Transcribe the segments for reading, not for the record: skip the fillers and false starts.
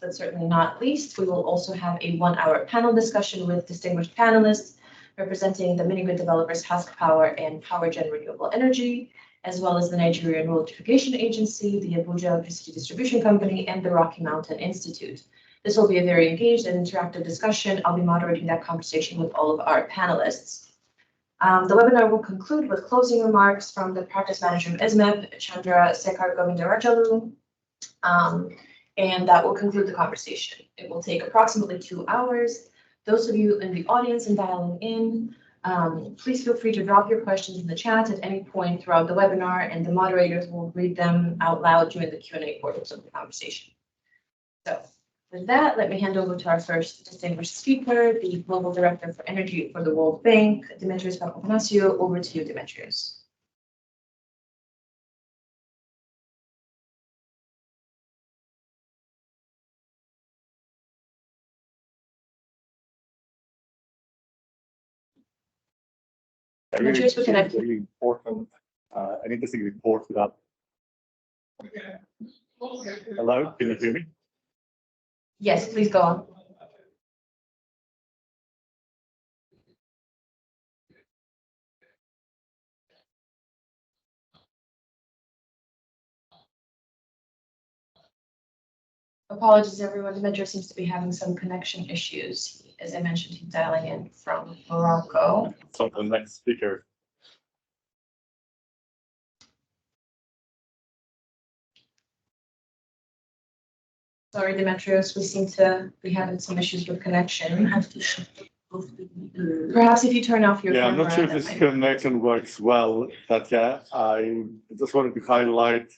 last but certainly not least, we will also have a 1-hour panel discussion with distinguished panelists representing the mini-grid developers Husk Power and PowerGen Renewable Energy, as well as the Nigerian Rural Electrification Agency, the Abuja Electricity Distribution Company, and the Rocky Mountain Institute. This will be a very engaged and interactive discussion. I'll be moderating that conversation with all of our panelists. The webinar will conclude with closing remarks from the practice manager of ESMAP, Chandra Sekhar Govindarajalu, and that will conclude the conversation. It will take approximately 2 hours. Those of you in the audience and dialing in, please feel free to drop your questions in the chat at any point throughout the webinar, and the moderators will read them out loud during the Q&A portions of the conversation. So with that, let me hand over to our first distinguished speaker, the Global Director for Energy for the World Bank, Demetrios Papathanassiou. Over to you, Demetrios. Demetrios, we connect. Really important, an interesting report that. Hello, can you hear me? Yes, please go on. Apologies, everyone. Demetrios seems to be having some connection issues. As I mentioned, he's dialing in from Morocco. So the next speaker. Sorry, Demetrios, we seem to be having some issues with connection. Perhaps if you turn off your camera. I'm not sure if this connection works well, but yeah, I just wanted to highlight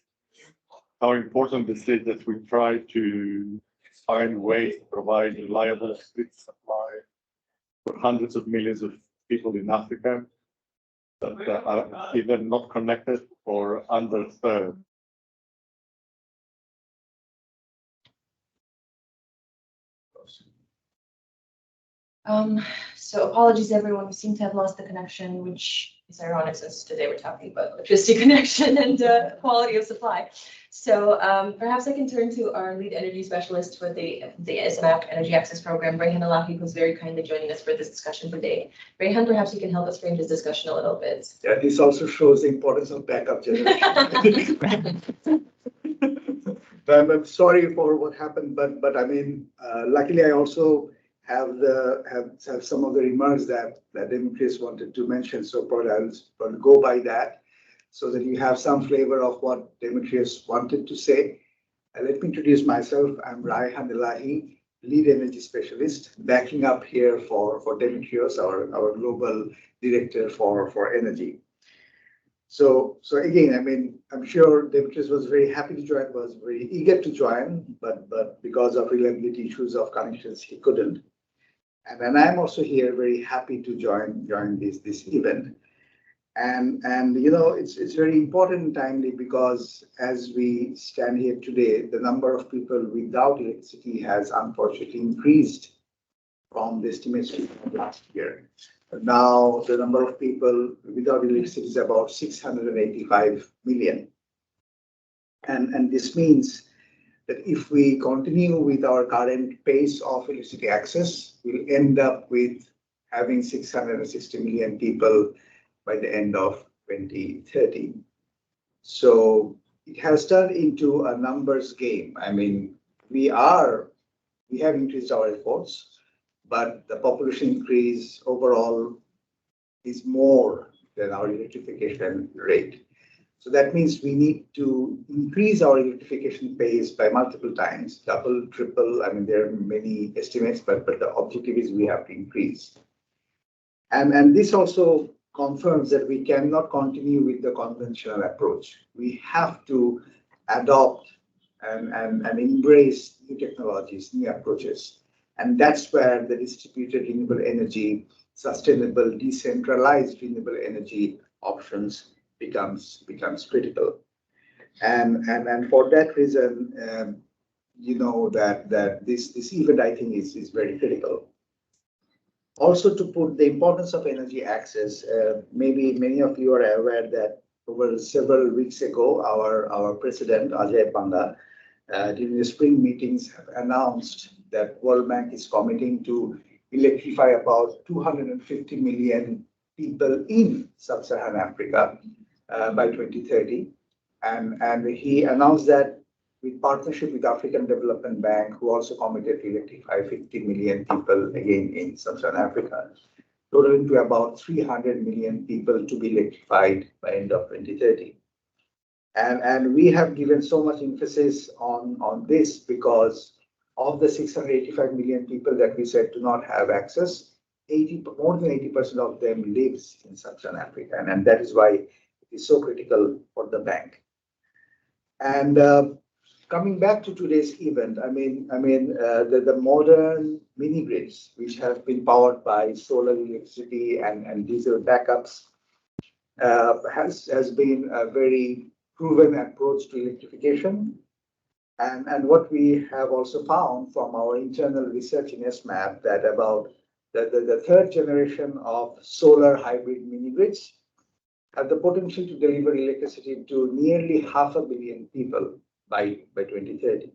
how important this is that we try to find ways to provide reliable grid supply for hundreds of millions of people in Africa that are either not connected or underserved. So apologies, everyone. We seem to have lost the connection, which is ironic since today we're talking about electricity connection and quality of supply. So perhaps I can turn to our lead energy specialist for the ESMAP Energy Access Program, Rayhan Alahi, who's very kindly joining us for this discussion today. Rayhan, perhaps you can help us frame this discussion a little bit. Yeah, this also shows the importance of backup generation. I'm sorry for what happened, but I mean, luckily I also have some of the remarks that Demetrios wanted to mention. So probably I'll go by that so that you have some flavor of what Demetrios wanted to say. Let me introduce myself. I'm Rayhan Alahi, lead energy specialist, backing up here for Demetrios, our global director for energy. So again, I mean, I'm sure Demetrios was very happy to join, was very eager to join, but because of reliability issues of connections, he couldn't. And I'm also here very happy to join this event. And you know, it's very important and timely because as we stand here today, the number of people without electricity has unfortunately increased from the estimates from last year. Now the number of people without electricity is about 685 million. And this means that if we continue with our current pace of electricity access, we'll end up with having 660 million people by the end of 2030. So it has turned into a numbers game. I mean, we have increased our efforts, but the population increase overall is more than our electrification rate. So that means we need to increase our electrification pace by multiple times, double, triple. I mean, there are many estimates, but the objective is we have to increase. And this also confirms that we cannot continue with the conventional approach. We have to adopt and embrace new technologies, new approaches. And that's where the distributed renewable energy, sustainable, decentralized renewable energy options becomes critical. And for that reason, you know that this event, I think, is very critical. Also, to put the importance of energy access, maybe many of you are aware that over several weeks ago, our president, Ajay Panda, during the spring meetings have announced that World Bank is committing to electrify about 250 million people in sub-Saharan Africa by 2030. And he announced that with partnership with African Development Bank, who also committed to electrify 50 million people again in sub-Saharan Africa, totaling to about 300 million people to be electrified by end of 2030. And we have given so much emphasis on this because of the 685 million people that we said do not have access, more than 80% of them lives in sub-Saharan Africa, and that is why it is so critical for the bank. And coming back to today's event, the modern mini grids, which have been powered by solar electricity and diesel backups, has been a very proven approach to electrification. And what we have also found from our internal research in ESMAP that about the third generation of solar hybrid mini grids have the potential to deliver electricity to nearly 500 million people by 2030.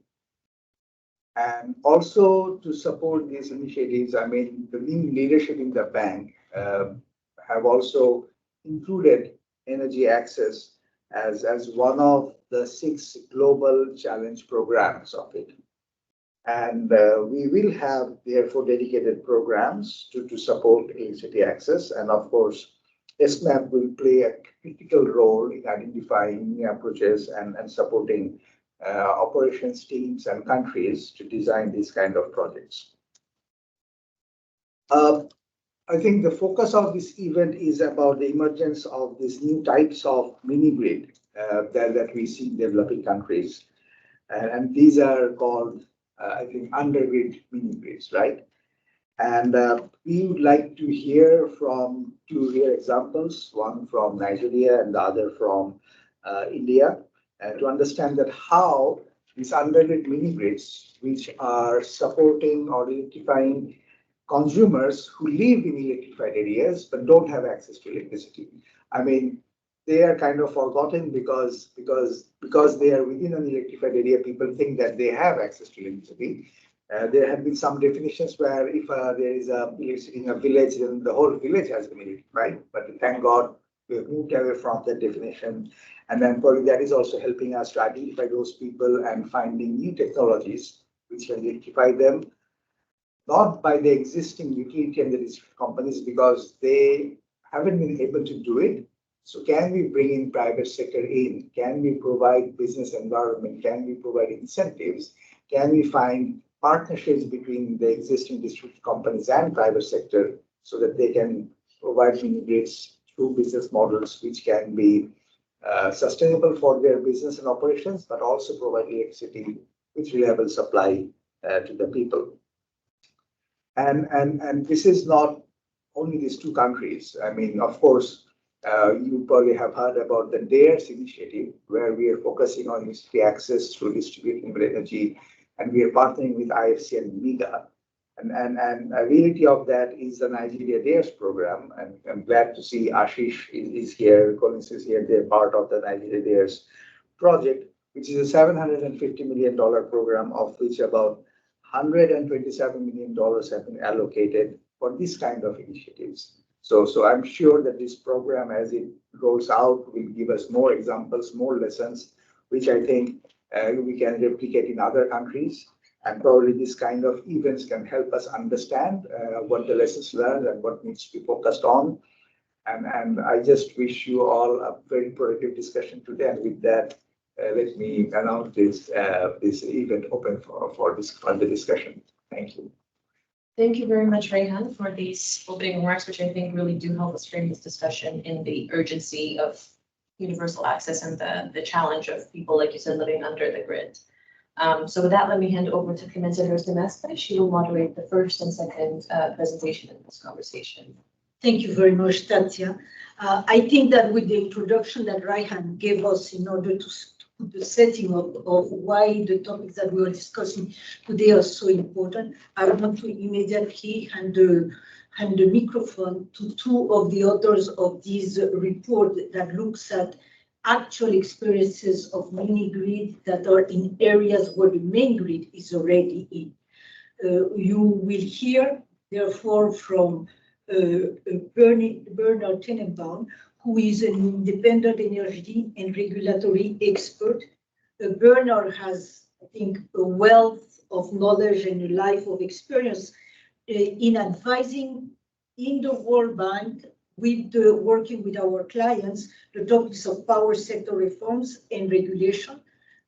And also to support these initiatives, the new leadership in the bank have also included energy access as one of the 6 global challenge programs of it. And we will have, therefore, dedicated programs to support electricity access. And of course, ESMAP will play a critical role in identifying new approaches and supporting operations teams and countries to design these kind of projects. I think the focus of this event is about the emergence of these new types of mini grid that we see in developing countries. And these are called, undergrid mini grids, right? And we would like to hear from 2 real examples, one from Nigeria and the other from India, to understand that how these undergrid mini grids, which are supporting or electrifying consumers who live in electrified areas but don't have access to electricity. They are kind of forgotten because they are within an electrified area, people think that they have access to electricity. There have been some definitions where if there is electricity in a village, then the whole village has been electrified. But thank God we have moved away from that definition. And then probably that is also helping us to identify those people and finding new technologies which can electrify them, not by the existing utility and the district companies because they haven't been able to do it. So can we bring in private sector in? Can we provide business environment? Can we provide incentives? Can we find partnerships between the existing district companies and private sector so that they can provide mini grids through business models which can be sustainable for their business and operations, but also provide electricity with reliable supply to the people. And this is not only these 2 countries. Of course, you probably have heard about the DARES initiative, where we are focusing on electricity access through distributed energy, and we are partnering with IFC and MEGA. And a reality of that is the Nigeria DARES program. And I'm glad to see Ashish is here, Collins is here. They're part of the Nigeria DARES project, which is a $750 million program, of which about $127 million have been allocated for this kind of initiatives. So I'm sure that this program, as it rolls out, will give us more examples, more lessons, which I think we can replicate in other countries. And probably this kind of events can help us understand what the lessons learned and what needs to be focused on. And I just wish you all a very productive discussion today. And with that, let me announce this event open for this further discussion. Thank you. Thank you very much, Rayhan, for these opening remarks, which I think really do help us frame this discussion in the urgency of universal access and the challenge of people, like you said, living under the grid. So with that, let me hand over to Clemenza Demestre. She will moderate the first and second presentation in this conversation. Thank you very much, Tatia. I think that with the introduction that Rayhan gave us in order to put the setting of why the topics that we are discussing today are so important, I want to immediately hand the microphone to 2 of the authors of this report that looks at actual experiences of mini grid that are in areas where the main grid is already in. You will hear, therefore, from Bernard Tenenbaum, who is an independent energy and regulatory expert. Bernard has, I think, a wealth of knowledge and a life of experience in advising in the World Bank with working with our clients, the topics of power sector reforms and regulation,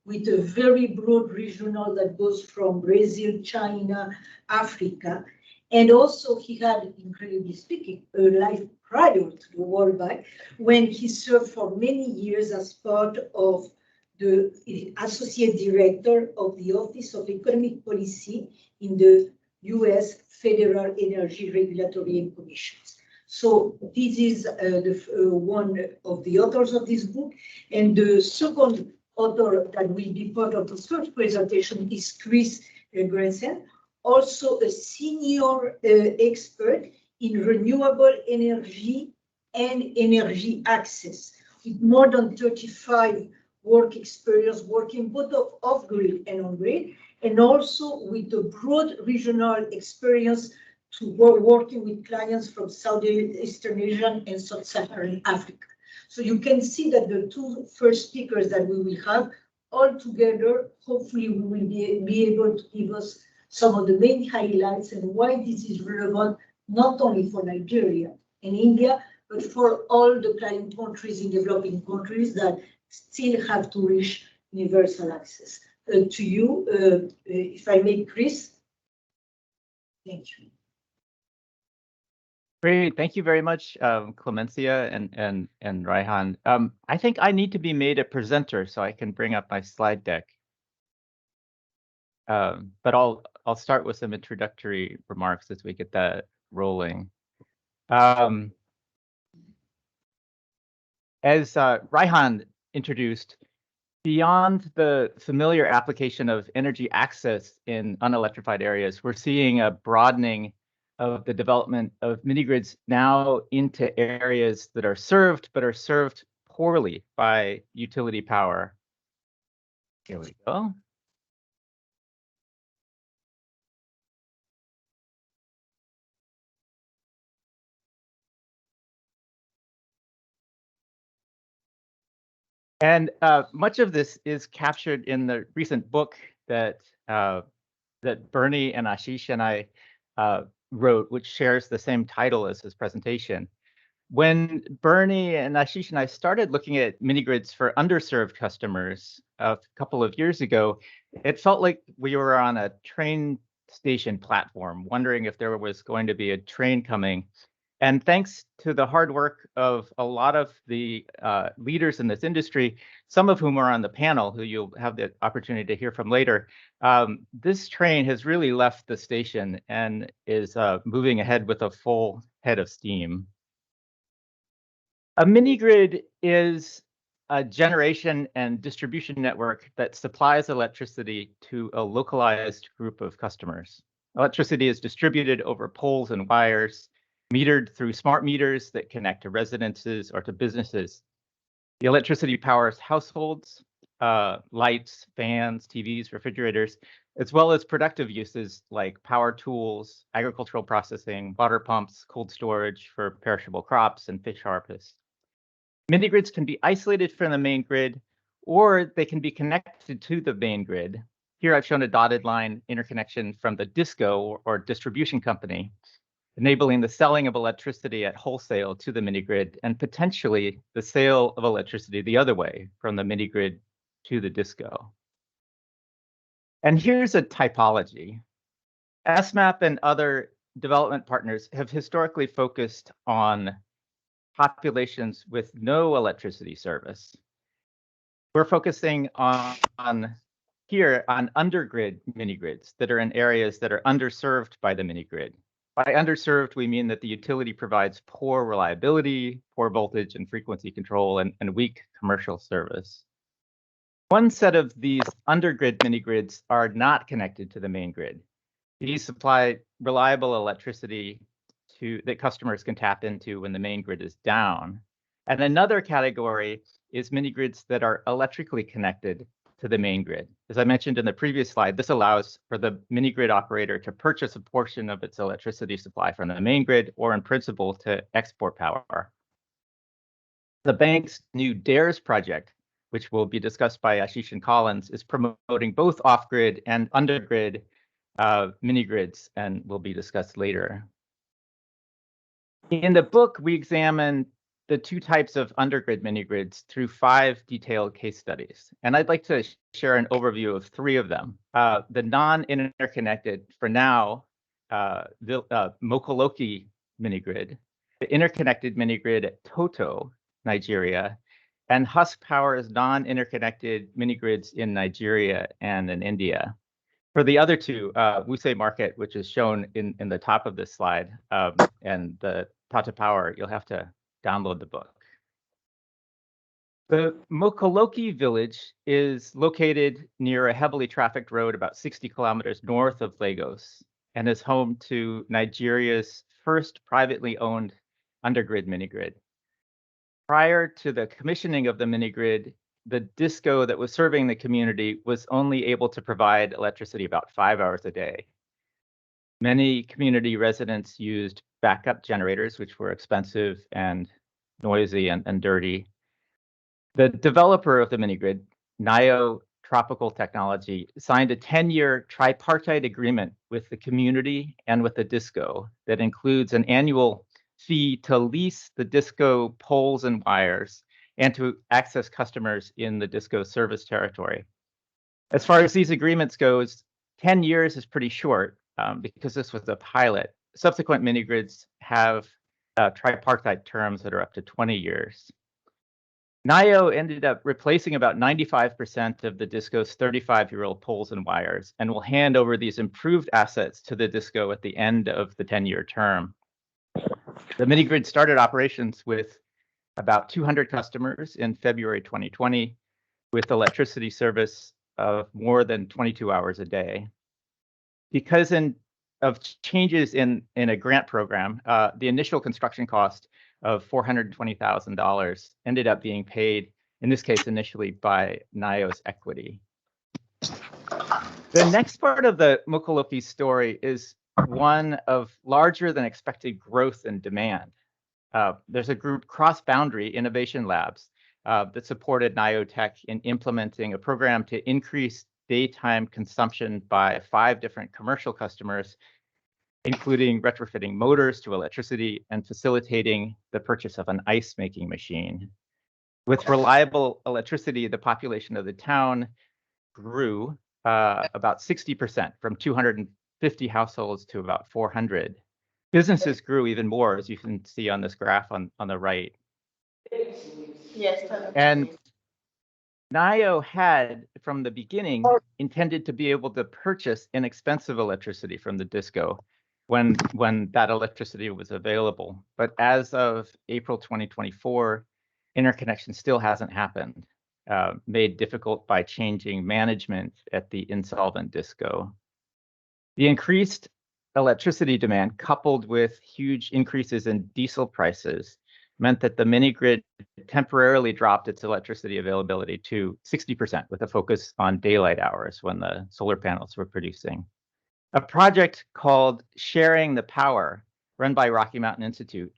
with a very broad regional that goes from Brazil, China, Africa. And also he had, incredibly speaking, a life prior to the World Bank, when he served for many years as part of the associate director of the Office of Economic Policy in the US Federal Energy Regulatory and Commissions. So this is one of the authors of this book. And the second author that will be part of the third presentation is Chris Grensen, also a senior expert in renewable energy and energy access, with more than 35 work experience working both off-grid and on-grid, and also with a broad regional experience to working with clients from Southeastern Asia and Sub-Saharan Africa. So you can see that the two first speakers that we will have all together, hopefully we will be able to give us some of the main highlights and why this is relevant, not only for Nigeria and India, but for all the client countries in developing countries that still have to reach universal access. To you, if I may, Chris. Thank you. Great, thank you very much, Clemencia and Raihan. I think I need to be made a presenter so I can bring up my slide deck. But I'll start with some introductory remarks as we get that rolling. As Raihan introduced, beyond the familiar application of energy access in unelectrified areas, we're seeing a broadening of the development of mini-grids now into areas that are served, but are served poorly by utility power. Here we go. And much of this is captured in the recent book that Bernie and Ashish and I wrote, which shares the same title as his presentation. When Bernie and Ashish and I started looking at mini-grids for underserved customers a couple of years ago, it felt like we were on a train station platform, wondering if there was going to be a train coming. And thanks to the hard work of a lot of the leaders in this industry, some of whom are on the panel, who you'll have the opportunity to hear from later, this train has really left the station and is moving ahead with a full head of steam. A mini-grid is a generation and distribution network that supplies electricity to a localized group of customers. Electricity is distributed over poles and wires, metered through smart meters that connect to residences or to businesses. The electricity powers households, lights, fans, TVs, refrigerators, as well as productive uses like power tools, agricultural processing, water pumps, cold storage for perishable crops, and fish harvest. Mini-grids can be isolated from the main grid, or they can be connected to the main grid. Here I've shown a dotted line interconnection from the DISCO or distribution company, enabling the selling of electricity at wholesale to the mini-grid and potentially the sale of electricity the other way from the mini-grid to the DISCO. And here's a typology. ESMAP and other development partners have historically focused on populations with no electricity service. We're focusing on undergrid mini-grids that are in areas that are underserved by the mini-grid. By underserved, we mean that the utility provides poor reliability, poor voltage and frequency control, and weak commercial service. One set of these undergrid mini-grids are not connected to the main grid. These supply reliable electricity that customers can tap into when the main grid is down. And another category is mini grids that are electrically connected to the main grid. As I mentioned in the previous slide, this allows for the mini grid operator to purchase a portion of its electricity supply from the main grid, or in principle, to export power. The bank's new DARES project, which will be discussed by Ashish and Collins, is promoting both off-grid and undergrid mini grids, and will be discussed later. In the book, we examine the two types of undergrid mini grids through 5 detailed case studies. And I'd like to share an overview of 3 of them. The non-interconnected, for now, Mokoloki mini grid, the interconnected mini grid at Toto, Nigeria, and Husk Power's non-interconnected mini grids in Nigeria and in India. For the other 2, Wuse Market, which is shown in the top of this slide, and the Tata Power, you'll have to download the book. The Mokoloki village is located near a heavily trafficked road about 60 kilometers north of Lagos, and is home to Nigeria's first privately owned undergrid mini-grid. Prior to the commissioning of the mini-grid, the disco that was serving the community was only able to provide electricity about 5 hours a day. Many community residents used backup generators, which were expensive and noisy and dirty. The developer of the mini-grid, Nayo Tropical Technology, signed a 10-year tripartite agreement with the community and with the disco that includes an annual fee to lease the disco poles and wires and to access customers in the disco service territory. As far as these agreements goes, 10 years is pretty short because this was a pilot. Subsequent mini-grids have tripartite terms that are up to 20 years. Nayo ended up replacing about 95% of the disco's 35-year-old poles and wires, and will hand over these improved assets to the disco at the end of the 10-year term. The mini-grid started operations with about 200 customers in February 2020, with electricity service of more than 22 hours a day. Because of changes in a grant program, the initial construction cost of $420,000 ended up being paid, in this case, initially by Nayo's equity. The next part of the Mokoloki story is one of larger than expected growth and demand. There's a group, Cross Boundary Innovation Labs, that supported Nayo Tech in implementing a program to increase daytime consumption by 5 different commercial customers, including retrofitting motors to electricity and facilitating the purchase of an ice-making machine. With reliable electricity, the population of the town grew about 60%, from 250 households to about 400. Businesses grew even more, as you can see on this graph on the right. Yes. And Nayo had, from the beginning, intended to be able to purchase inexpensive electricity from the disco when that electricity was available. But as of April 2024, interconnection still hasn't happened, made difficult by changing management at the insolvent disco. The increased electricity demand, coupled with huge increases in diesel prices, meant that the mini-grid temporarily dropped its electricity availability to 60%, with a focus on daylight hours when the solar panels were producing. A project called Sharing the Power, run by Rocky Mountain Institute,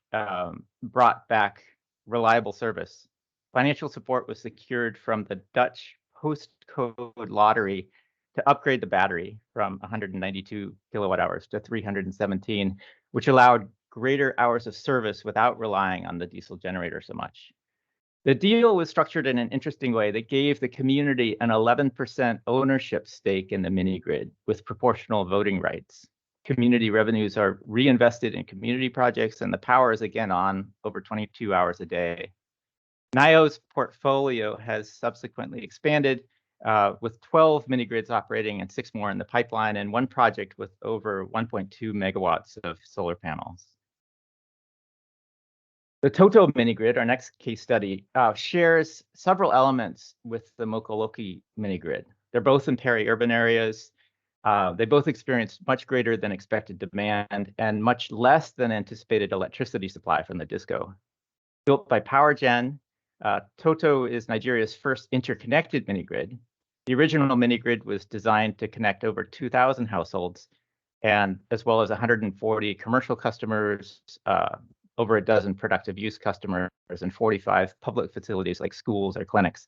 brought back reliable service. Financial support was secured from the Dutch postcode lottery to upgrade the battery from 192 kilowatt hours to 317, which allowed greater hours of service without relying on the diesel generator so much. The deal was structured in an interesting way that gave the community an 11% ownership stake in the mini-grid with proportional voting rights. Community revenues are reinvested in community projects, and the power is again on over 22 hours a day. Nayo's portfolio has subsequently expanded with 12 mini-grids operating and 6 more in the pipeline, and 1 project with over 1.2 megawatts of solar panels. The Toto mini-grid, our next case study, shares several elements with the Mokoloki mini-grid. They're both in peri-urban areas. They both experienced much greater than expected demand and much less than anticipated electricity supply from the disco. Built by PowerGen, Toto is Nigeria's first interconnected mini-grid. The original mini-grid was designed to connect over 2,000 households, and as well as 140 commercial customers, over a dozen productive use customers, and 45 public facilities like schools or clinics.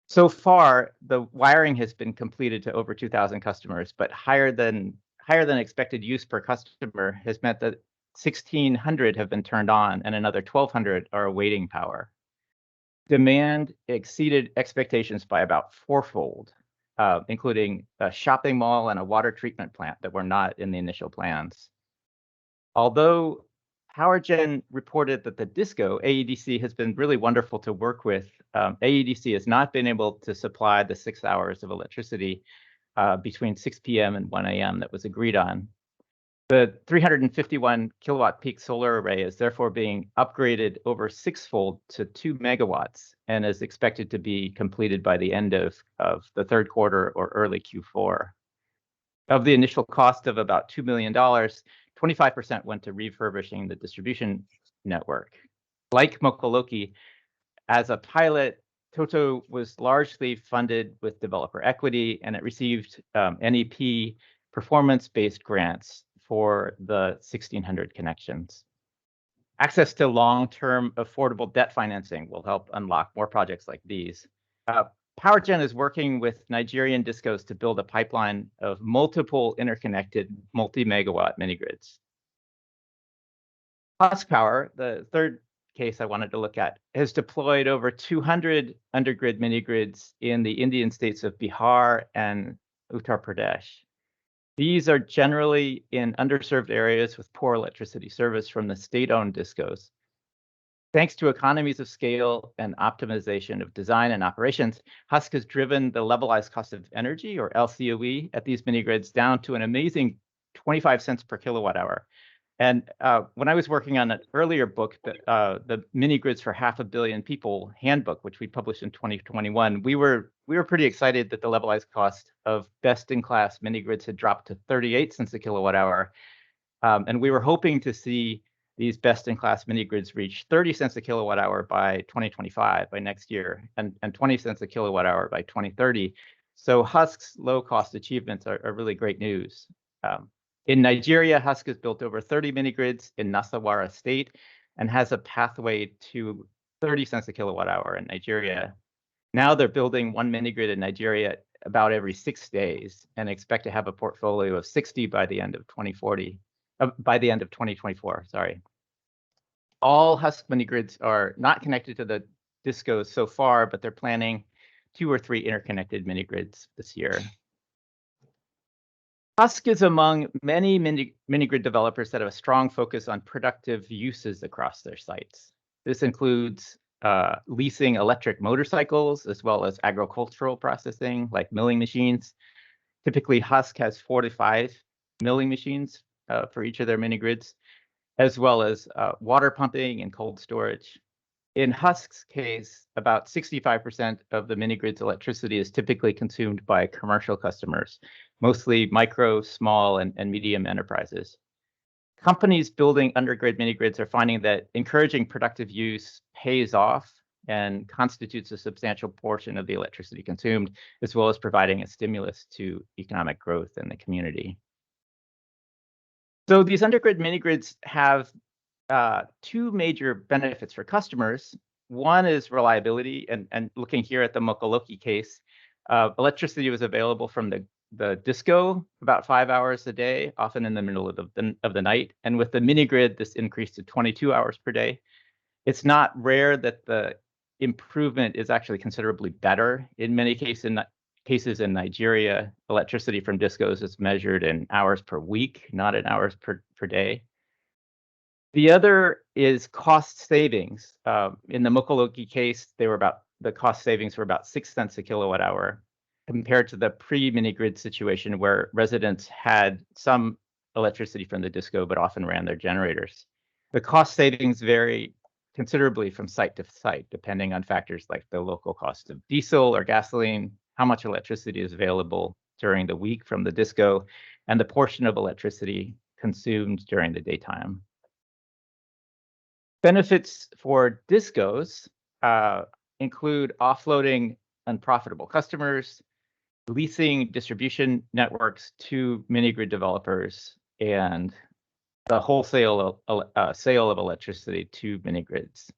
So far, the wiring has been completed to over 2,000 customers, but higher than expected use per customer has meant that 1,600 have been turned on and another 1,200 are awaiting power. Demand exceeded expectations by about fourfold, including a shopping mall and a water treatment plant that were not in the initial plans. Although PowerGen reported that the DISCO, AEDC, has been really wonderful to work with, AEDC has not been able to supply the 6 hours of electricity between 6 p.m. and 1 a.m. that was agreed on. The 351 kilowatt peak solar array is therefore being upgraded over 6-fold to 2 megawatts and is expected to be completed by the end of the third quarter or early Q4. Of the initial cost of about $2 million, 25% went to refurbishing the distribution network. Like Mokoloki, as a pilot, Toto was largely funded with developer equity, and it received NEP performance-based grants for the 1,600 connections. Access to long-term affordable debt financing will help unlock more projects like these. PowerGen is working with Nigerian discos to build a pipeline of multiple interconnected multi-megawatt mini-grids. Husk Power, the third case I wanted to look at, has deployed over 200 undergrid mini-grids in the Indian states of Bihar and Uttar Pradesh. These are generally in underserved areas with poor electricity service from the state-owned discos. Thanks to economies of scale and optimization of design and operations, Husk has driven the levelized cost of energy, or LCOE, at these mini-grids down to an amazing 25 cents per kilowatt hour. And when I was working on an earlier book, the mini-grids for 500 million people handbook, which we published in 2021, we were pretty excited that the levelized cost of best-in-class mini-grids had dropped to 38 cents a kilowatt hour. And we were hoping to see these best-in-class mini-grids reach 30 cents a kilowatt hour by 2025, by next year, and 20 cents a kilowatt hour by 2030. So Husk's low-cost achievements are really great news. In Nigeria, Husk has built over 30 mini-grids in Nasarawa State and has a pathway to 30 cents a kilowatt hour in Nigeria. Now they're building one mini-grid in Nigeria about every 6 days and expect to have a portfolio of 60 by the end of 2024, sorry. All Husk mini-grids are not connected to the discos so far, but they're planning 2 or 3 interconnected mini-grids this year. Husk is among many mini-grid developers that have a strong focus on productive uses across their sites. This includes leasing electric motorcycles, as well as agricultural processing, like milling machines. Typically, Husk has 4 to 5 milling machines for each of their mini-grids, as well as water pumping and cold storage. In Husk's case, about 65% of the mini-grid's electricity is typically consumed by commercial customers, mostly micro, small, and medium enterprises. Companies building undergrid mini-grids are finding that encouraging productive use pays off and constitutes a substantial portion of the electricity consumed, as well as providing a stimulus to economic growth in the community. So these undergrid mini-grids have 2 major benefits for customers. One is reliability, and looking here at the Mokoloki case, electricity was available from the disco about 5 hours a day, often in the middle of the night. And with the mini-grid, this increased to 22 hours per day. It's not rare that the improvement is actually considerably better. In many cases in Nigeria, electricity from discos is measured in hours per week, not in hours per day. The other is cost savings. In the Mokoloki case, the cost savings were about 6 cents a kilowatt hour, compared to the pre-mini-grid situation where residents had some electricity from the disco, but often ran their generators. The cost savings vary considerably from site to site, depending on factors like the local cost of diesel or gasoline, how much electricity is available during the week from the disco, and the portion of electricity consumed during the daytime. Benefits for DISCOs include offloading unprofitable customers, leasing distribution networks to mini-grid developers, and the wholesale sale of electricity to mini-grids.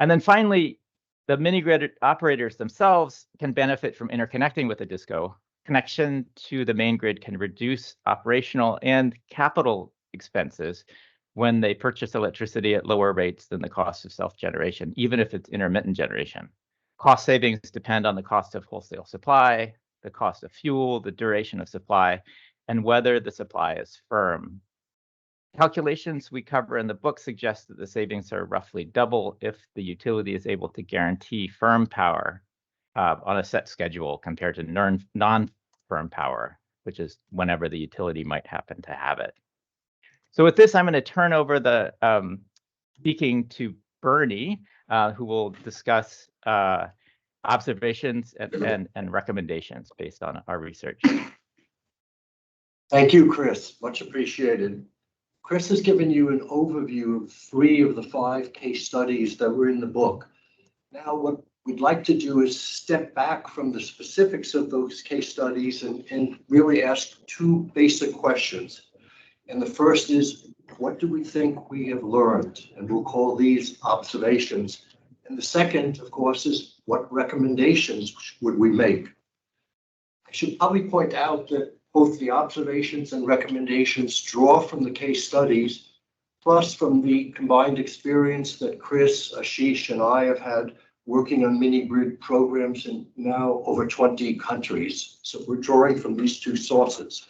And then finally, the mini-grid operators themselves can benefit from interconnecting with the DISCO. Connection to the main grid can reduce operational and capital expenses when they purchase electricity at lower rates than the cost of self-generation, even if it's intermittent generation. Cost savings depend on the cost of wholesale supply, the cost of fuel, the duration of supply, and whether the supply is firm. Calculations we cover in the book suggest that the savings are roughly double if the utility is able to guarantee firm power on a set schedule compared to non-firm power, which is whenever the utility might happen to have it. So with this, I'm going to turn over the speaking to Bernie, who will discuss observations and recommendations based on our research. Thank you, Chris. Much appreciated. Chris has given you an overview of 3 of the 5 case studies that were in the book. Now, what we'd like to do is step back from the specifics of those case studies and really ask 2 basic questions. And the first is, what do we think we have learned? And we'll call these observations. And the second, of course, is what recommendations would we make? I should probably point out that both the observations and recommendations draw from the case studies, plus from the combined experience that Chris, Ashish, and I have had working on mini-grid programs in now over 20 countries. So we're drawing from these 2 sources.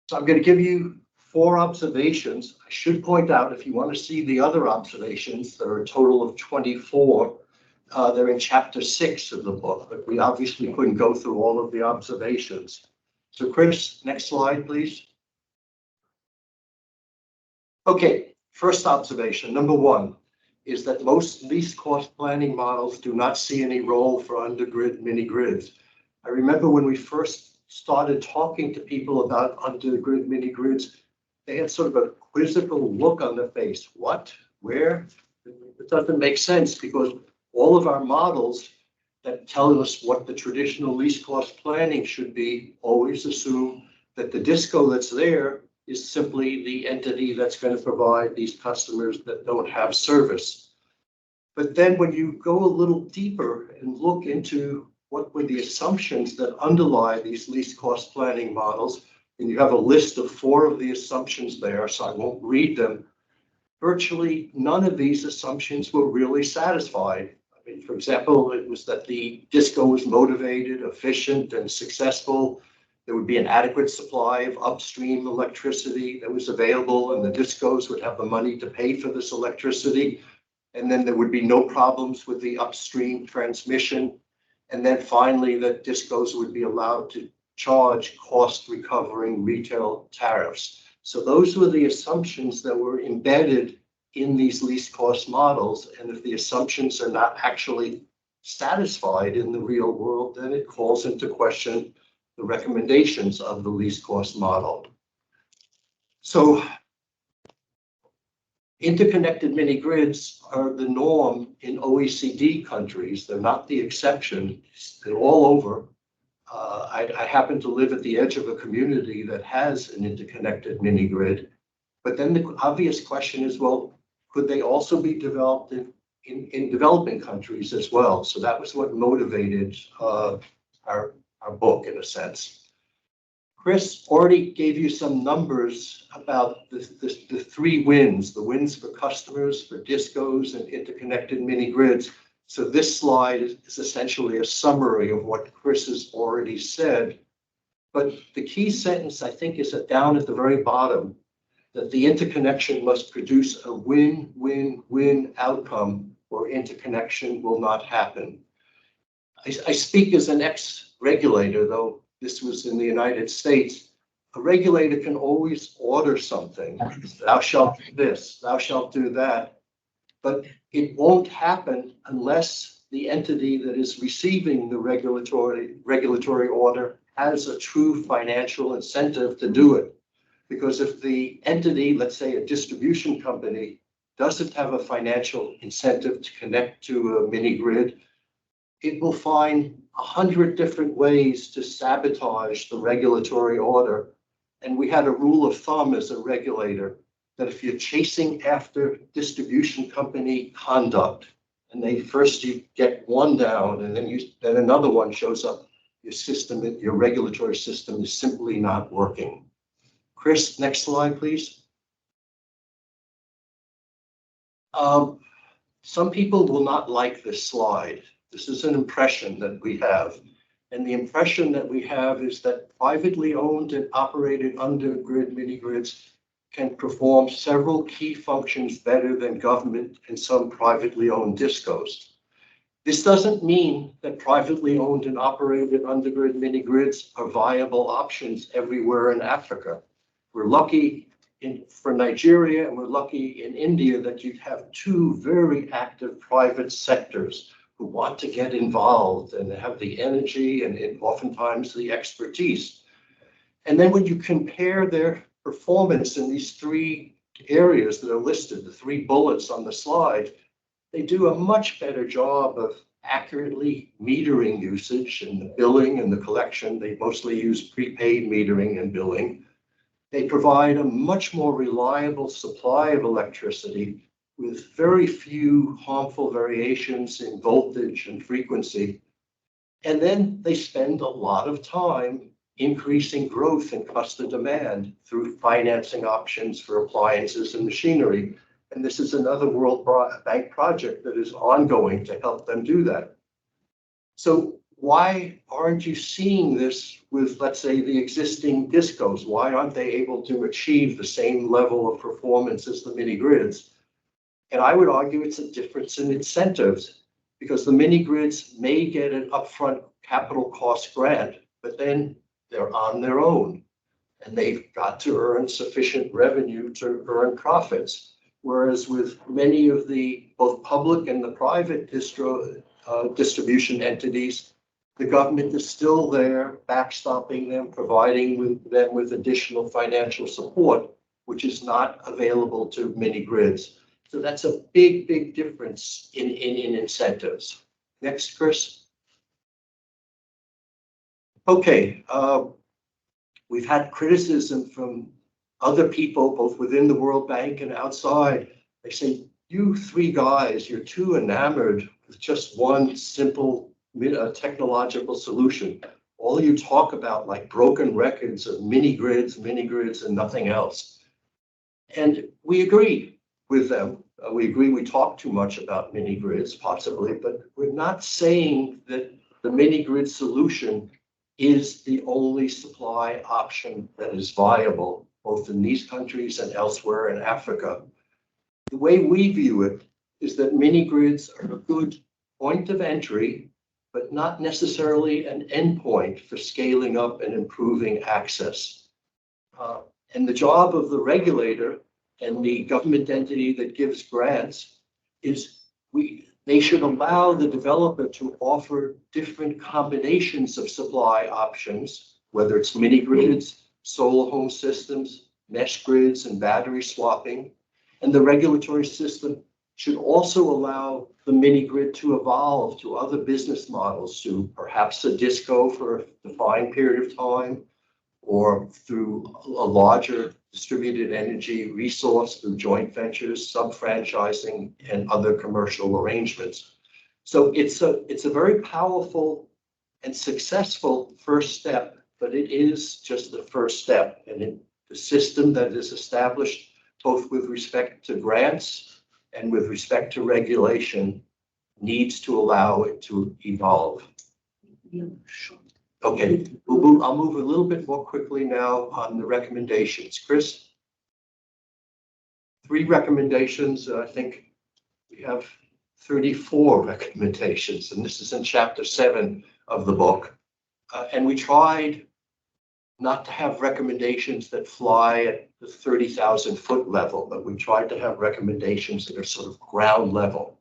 So I'm going to give you 4 observations. I should point out, if you want to see the other observations, there are a total of 24. They're in chapter 6 of the book, but we obviously couldn't go through all of the observations. So Chris, next slide, please. Okay, first observation, number 1, is that most least cost planning models do not see any role for undergrid mini-grids. I remember when we first started talking to people about undergrid mini-grids, they had sort of a quizzical look on their face. What? Where? It doesn't make sense because all of our models that tell us what the traditional least cost planning should be always assume that the DISCO that's there is simply the entity that's going to provide these customers that don't have service. But then when you go a little deeper and look into what were the assumptions that underlie these least cost planning models, and you have a list of 4 of the assumptions there, so I won't read them, virtually none of these assumptions were really satisfied. I mean, for example, it was that the DISCO was motivated, efficient, and successful. There would be an adequate supply of upstream electricity that was available, and the DISCOs would have the money to pay for this electricity. And then there would be no problems with the upstream transmission. And then finally, that DISCOs would be allowed to charge cost recovering retail tariffs. So those were the assumptions that were embedded in these least cost models. And if the assumptions are not actually satisfied in the real world, then it calls into question the recommendations of the least cost model. So interconnected mini grids are the norm in OECD countries. They're not the exception. They're all over. I happen to live at the edge of a community that has an interconnected mini grid. But then the obvious question is, well, could they also be developed in developing countries as well? So that was what motivated our book, in a sense. Chris already gave you some numbers about the 3 wins, the wins for customers, for DISCOs, and interconnected mini grids. So this slide is essentially a summary of what Chris has already said. But the key sentence, I think, is down at the very bottom, that the interconnection must produce a win-win-win outcome, or interconnection will not happen. I speak as an ex-regulator, though this was in the United States. A regulator can always order something. Thou shalt do this, thou shalt do that. But it won't happen unless the entity that is receiving the regulatory order has a true financial incentive to do it. Because if the entity, let's say a distribution company, doesn't have a financial incentive to connect to a mini grid, it will find 100 different ways to sabotage the regulatory order. And we had a rule of thumb as a regulator that if you're chasing after distribution company conduct, and you get one down, and then another one shows up, your regulatory system is simply not working. Chris, next slide, please. Some people will not like this slide. This is an impression that we have. And the impression that we have is that privately owned and operated undergrid mini grids can perform several key functions better than government and some privately owned discos. This doesn't mean that privately owned and operated undergrid mini grids are viable options everywhere in Africa. We're lucky for Nigeria, and we're lucky in India that you have two very active private sectors who want to get involved and have the energy and oftentimes the expertise. And then when you compare their performance in these three areas that are listed, the three bullets on the slide, they do a much better job of accurately metering usage and the billing and the collection. They mostly use prepaid metering and billing. They provide a much more reliable supply of electricity with very few harmful variations in voltage and frequency. And then they spend a lot of time increasing growth in customer demand through financing options for appliances and machinery. And this is another World Bank project that is ongoing to help them do that. So why aren't you seeing this with, let's say, the existing discos? Why aren't they able to achieve the same level of performance as the mini grids? And I would argue it's a difference in incentives, because the mini grids may get an upfront capital cost grant, but then they're on their own and they've got to earn sufficient revenue to earn profits. Whereas with many of the both public and the private distribution entities, the government is still there backstopping them, providing them with additional financial support, which is not available to mini grids. So that's a big, big difference in incentives. Next, Chris. Okay, we've had criticism from other people, both within the World Bank and outside. They say, you three guys, you're too enamored with just one simple technological solution. All you talk about, like broken records of mini grids, and nothing else. And we agree with them. We agree we talk too much about mini grids, possibly, but we're not saying that the mini grid solution is the only supply option that is viable, both in these countries and elsewhere in Africa. The way we view it is that mini grids are a good point of entry, but not necessarily an endpoint for scaling up and improving access. And the job of the regulator and the government entity that gives grants is they should allow the developer to offer different combinations of supply options, whether it's mini grids, solar home systems, mesh grids, and battery swapping. And the regulatory system should also allow the mini grid to evolve to other business models, to perhaps a disco for a defined period of time, or through a larger distributed energy resource through joint ventures, sub-franchising, and other commercial arrangements. So it's a very powerful and successful first step, but it is just the first step. And the system that is established, both with respect to grants and with respect to regulation, needs to allow it to evolve. Okay, I'll move a little bit more quickly now on the recommendations. Chris? 3 recommendations. I think we have 34 recommendations, and this is in chapter 7 of the book. And we tried not to have recommendations that fly at the 30,000 foot level, but we tried to have recommendations that are sort of ground level.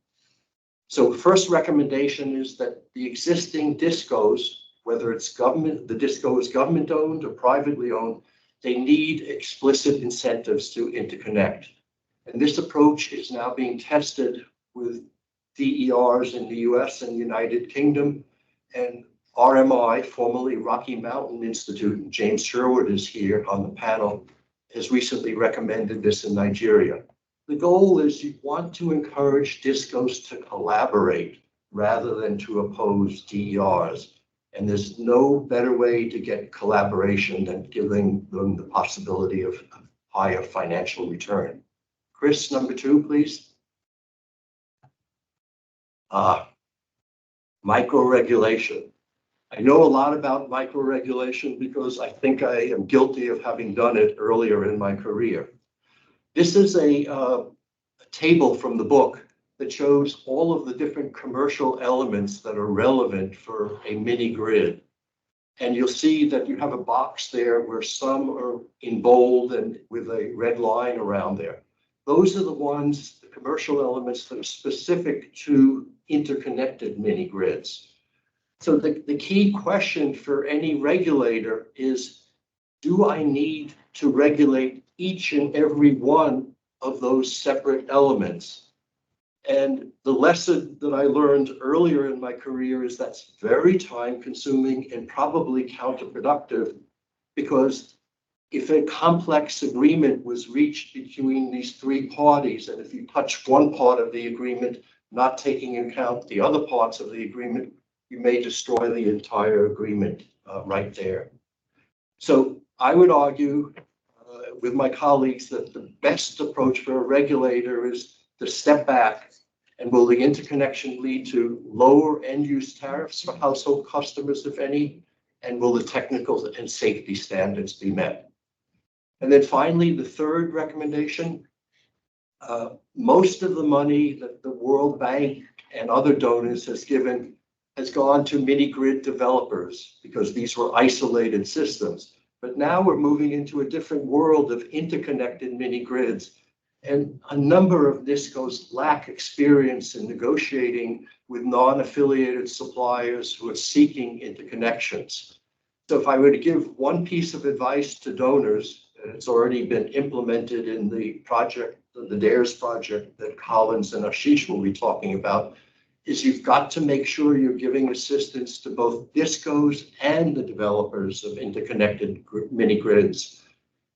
So first recommendation is that the existing discos, whether it's the disco is government owned or privately owned, they need explicit incentives to interconnect. And this approach is now being tested with DERs in the US and United Kingdom, and RMI, formerly Rocky Mountain Institute, and James Sherwood is here on the panel, has recently recommended this in Nigeria. The goal is you want to encourage DISCOs to collaborate rather than to oppose DERs. And there's no better way to get collaboration than giving them the possibility of higher financial return. Chris, number 2, please. Micro-regulation. I know a lot about micro-regulation because I think I am guilty of having done it earlier in my career. This is a table from the book that shows all of the different commercial elements that are relevant for a mini grid. And you'll see that you have a box there where some are in bold and with a red line around there. Those are the ones, the commercial elements that are specific to interconnected mini grids. So the key question for any regulator is, do I need to regulate each and every one of those separate elements? And the lesson that I learned earlier in my career is that's very time consuming and probably counterproductive, because if a complex agreement was reached between these 3 parties, and if you touch one part of the agreement, not taking into account the other parts of the agreement, you may destroy the entire agreement right there. So I would argue with my colleagues that the best approach for a regulator is to step back, and will the interconnection lead to lower end-use tariffs for household customers, if any, and will the technical and safety standards be met? And then finally, the third recommendation, most of the money that the World Bank and other donors has given has gone to mini-grid developers because these were isolated systems. But now we're moving into a different world of interconnected mini-grids. And a number of DISCOs lack experience in negotiating with non-affiliated suppliers who are seeking interconnections. So if I were to give one piece of advice to donors, and it's already been implemented in the project, the DARES project that Collins and Ashish will be talking about, is you've got to make sure you're giving assistance to both DISCOs and the developers of interconnected mini grids.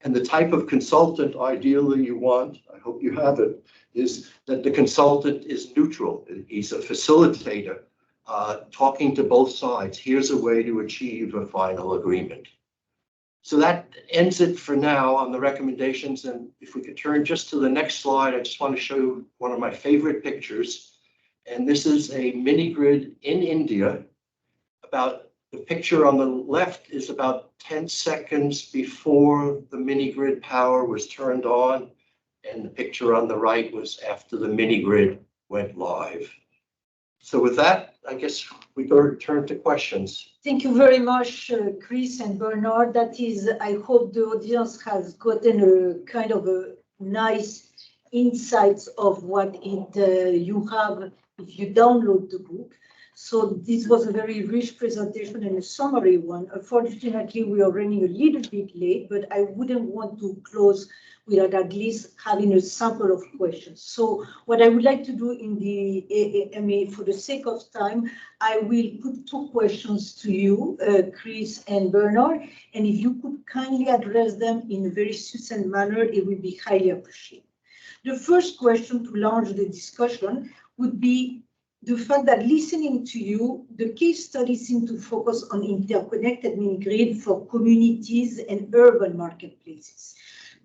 And the type of consultant ideally you want, I hope you have it, is that the consultant is neutral. He's a facilitator, talking to both sides. Here's a way to achieve a final agreement. So that ends it for now on the recommendations. And if we could turn just to the next slide, I just want to show you one of my favorite pictures. And this is a mini grid in India. The picture on the left is about 10 seconds before the mini grid power was turned on, and the picture on the right was after the mini grid went live. So with that, I guess we go turn to questions. Thank you very much, Chris and Bernard. That is, I hope the audience has gotten a kind of a nice insights of what you have if you download the book. So this was a very rich presentation and a summary one. Unfortunately, we are running a little bit late, but I wouldn't want to close without at least having a sample of questions. So what I would like to do for the sake of time, I will put 2 questions to you, Chris and Bernard, and if you could kindly address them in a very succinct manner, it would be highly appreciated. The first question to launch the discussion would be the fact that listening to you, the case studies seem to focus on interconnected mini-grid for communities and urban marketplaces.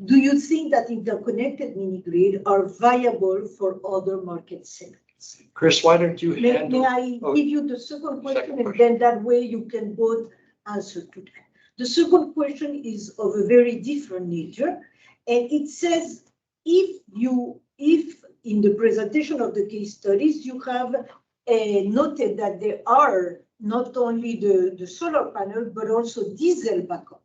Do you think that interconnected mini-grid are viable for other market segments? Chris, why don't you handle? May I give you the second question, and then that way you can both answer to that. The second question is of a very different nature, and it says, if in the presentation of the case studies, you have noted that there are not only the solar panel, but also diesel backup.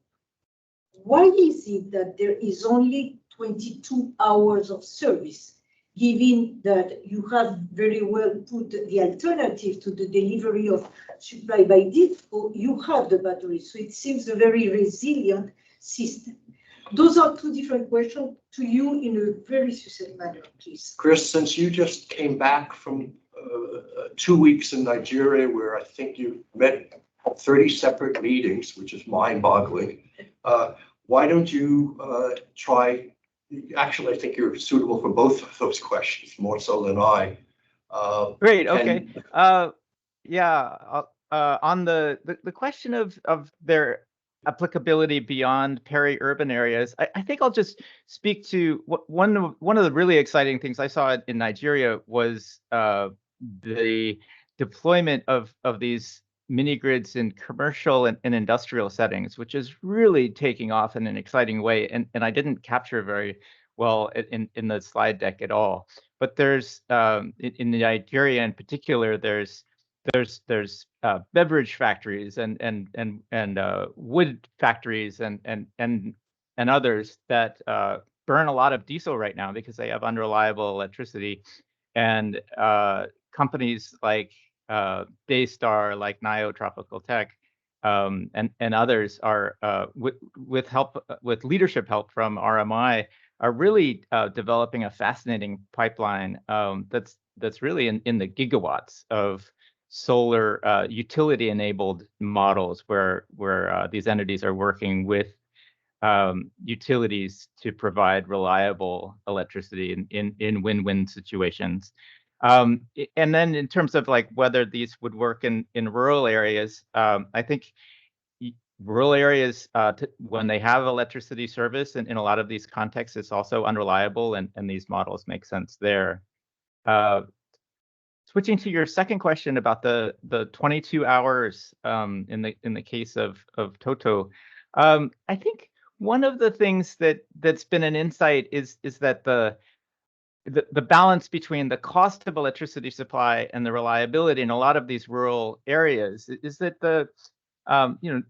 Why is it that there is only 22 hours of service, given that you have very well put the alternative to the delivery of supply by DISCO, you have the battery. So it seems a very resilient system. Those are two different questions to you in a very succinct manner, please. Chris, since you just came back from 2 weeks in Nigeria, where I think you met 30 separate meetings, which is mind-boggling, why don't you try? Actually, I think you're suitable for both of those questions, more so than I. Great. Okay. On the question of their applicability beyond peri-urban areas, I think I'll just speak to one of the really exciting things I saw in Nigeria was the deployment of these mini grids in commercial and industrial settings, which is really taking off in an exciting way. And I didn't capture very well in the slide deck at all. But there's in Nigeria in particular, there's beverage factories and wood factories and others that burn a lot of diesel right now because they have unreliable electricity, and companies like Daystar, like Nio Tropical Tech, and others are with leadership help from RMI are really developing a fascinating pipeline that's really in the gigawatts of solar utility-enabled models where these entities are working with utilities to provide reliable electricity in win-win situations. And then in terms of like whether these would work in rural areas, I think rural areas, when they have electricity service in a lot of these contexts, it's also unreliable, and these models make sense there. Switching to your second question about the 22 hours in the case of Toto, I think one of the things that's been an insight is that the balance between the cost of electricity supply and the reliability in a lot of these rural areas is that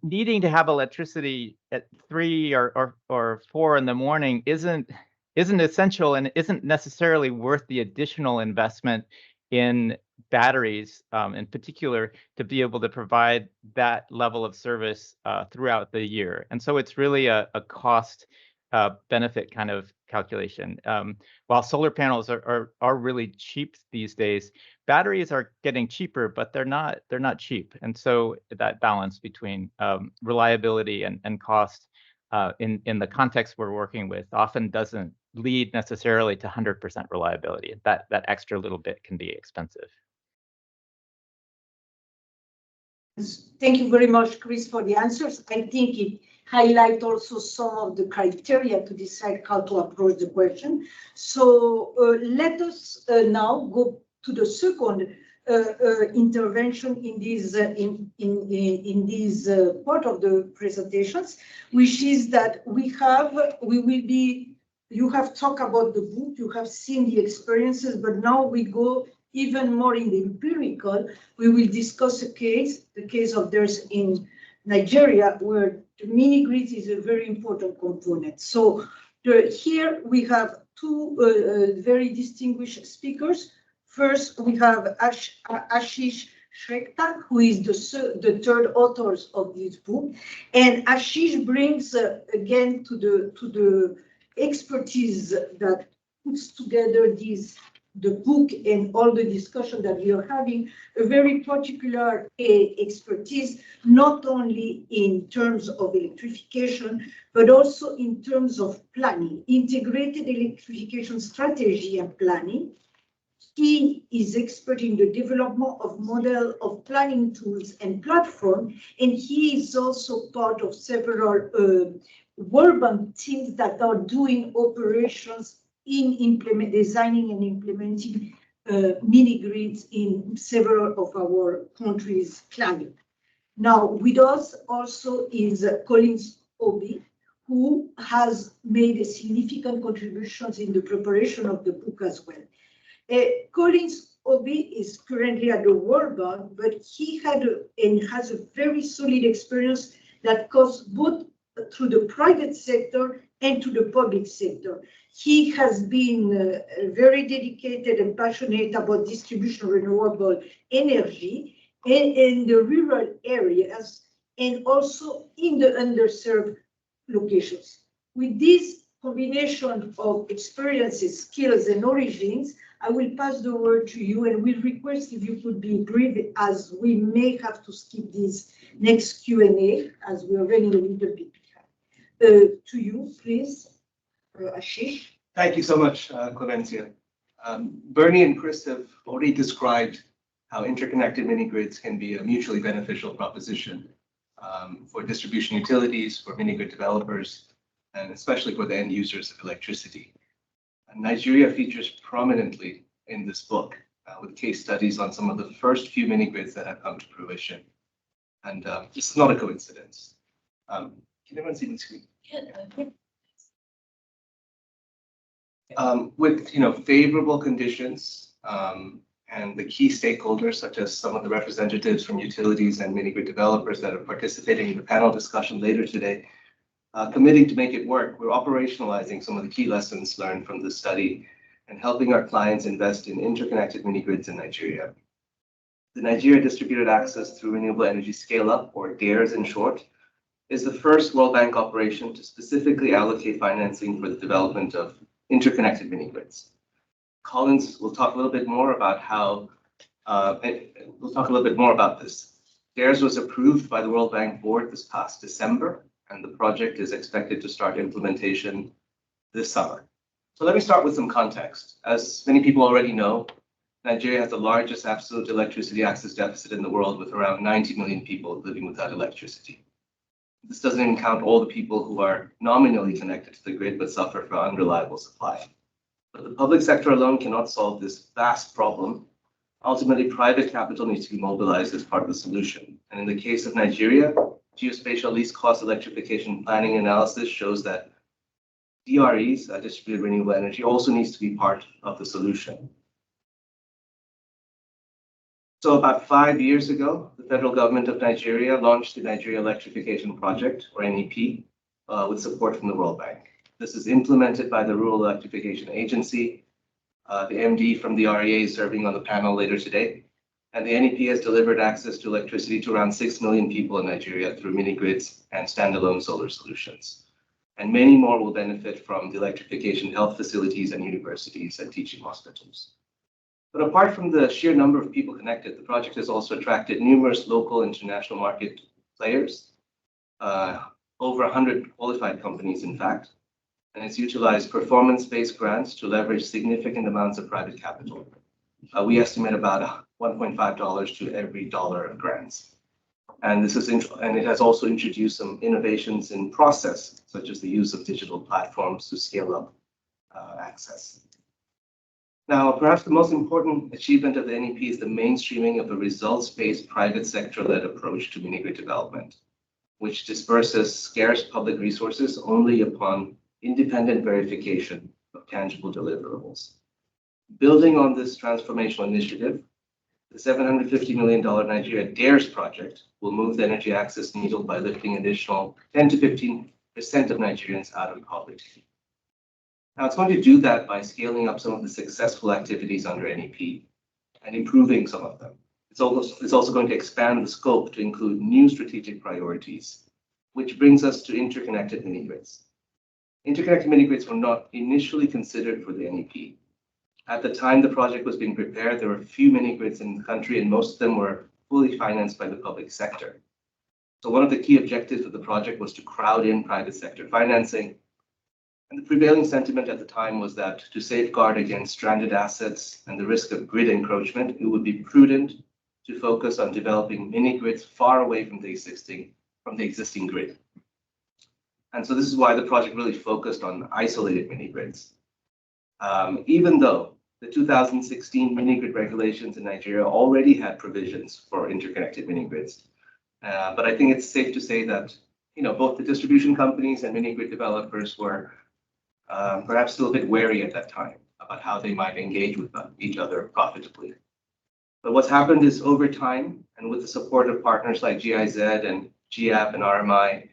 needing to have electricity at 3 or 4 in the morning isn't essential and isn't necessarily worth the additional investment in batteries, in particular, to be able to provide that level of service throughout the year. And so it's really a cost benefit kind of calculation. While solar panels are really cheap these days, batteries are getting cheaper, but they're not cheap. And so that balance between reliability and cost in the context we're working with often doesn't lead necessarily to 100% reliability. That extra little bit can be expensive. Thank you very much, Chris, for the answers. I think it highlights also some of the criteria to decide how to approach the question. So let us now go to the second intervention in this part of the presentations, which is that you have talked about the book, you have seen the experiences, but now we go even more in the empirical. We will discuss the case of theirs in Nigeria, where the mini grid is a very important component. So here we have two very distinguished speakers. First, we have Ashish Shrekta, who is the third author of this book. And Ashish brings, again, to the expertise that puts together the book and all the discussion that we are having, a very particular expertise, not only in terms of electrification, but also in terms of planning, integrated electrification strategy and planning. He is expert in the development of model of planning tools and platform, and he is also part of several urban teams that are doing operations in designing and implementing mini grids in several of our countries' climate. Now, with us also is Collins Obi, who has made significant contributions in the preparation of the book as well. Collins Obi is currently at the World Bank, but he has a very solid experience that goes both through the private sector and to the public sector. He has been very dedicated and passionate about distribution of renewable energy in the rural areas and also in the underserved locations. with this combination of experiences, skills, and origins, I will pass the word to you and will request if you could be brief, as we may have to skip this next Q&A as we are running a little bit behind. To you, please, Ashish. Thank you so much, Clemencia. Bernie and Chris have already described how interconnected mini-grids can be a mutually beneficial proposition for distribution utilities, for mini-grid developers, and especially for the end users of electricity. And Nigeria features prominently in this book with case studies on some of the first few mini-grids that have come to fruition. And this is not a coincidence. Can everyone see the screen? With favorable conditions and the key stakeholders, such as some of the representatives from utilities and mini-grid developers that are participating in the panel discussion later today, committing to make it work, we're operationalizing some of the key lessons learned from this study and helping our clients invest in interconnected mini-grids in Nigeria. The Nigeria Distributed Access Through Renewable Energy Scale-Up, or DARES in short, is the first World Bank operation to specifically allocate financing for the development of interconnected mini-grids. Collins will talk a little bit more about this. DARES was approved by the World Bank Board this past December, and the project is expected to start implementation this summer. So let me start with some context. As many people already know, Nigeria has the largest absolute electricity access deficit in the world, with around 90 million people living without electricity. This doesn't even count all the people who are nominally connected to the grid but suffer from unreliable supply. But the public sector alone cannot solve this vast problem. Ultimately, private capital needs to be mobilized as part of the solution. And in the case of Nigeria, geospatial least cost electrification planning analysis shows that DREs, distributed renewable energy, also needs to be part of the solution. So about 5 years ago, the federal government of Nigeria launched the Nigerian Electrification Project, or NEP, with support from the World Bank. This is implemented by the Rural Electrification Agency. The MD from the REA is serving on the panel later today. And the NEP has delivered access to electricity to around 6 million people in Nigeria through mini-grids and standalone solar solutions. And many more will benefit from the electrification of health facilities and universities and teaching hospitals. But apart from the sheer number of people connected, the project has also attracted numerous local and international market players, over 100 qualified companies, in fact, and it's utilized performance-based grants to leverage significant amounts of private capital. We estimate about $1.5 to every dollar of grants. And it has also introduced some innovations in process, such as the use of digital platforms to scale up access. Now, perhaps the most important achievement of the NEP is the mainstreaming of a results-based private sector-led approach to mini-grid development, which disperses scarce public resources only upon independent verification of tangible deliverables. Building on this transformational initiative, the $750 million Nigeria DARES project will move the energy access needle by lifting additional 10 to 15% of Nigerians out of poverty. Now, it's going to do that by scaling up some of the successful activities under NEP and improving some of them. It's also going to expand the scope to include new strategic priorities, which brings us to interconnected mini-grids. Interconnected mini-grids were not initially considered for the NEP. At the time the project was being prepared, there were few mini-grids in the country, and most of them were fully financed by the public sector. So one of the key objectives of the project was to crowd in private sector financing. And the prevailing sentiment at the time was that to safeguard against stranded assets and the risk of grid encroachment, it would be prudent to focus on developing mini-grids far away from the existing grid. And so this is why the project really focused on isolated mini-grids. Even though the 2016 mini-grid regulations in Nigeria already had provisions for interconnected mini-grids. But I think it's safe to say that both the distribution companies and mini-grid developers were perhaps still a bit wary at that time about how they might engage with each other profitably. But what's happened is over time, and with the support of partners like GIZ and GAP and RMI,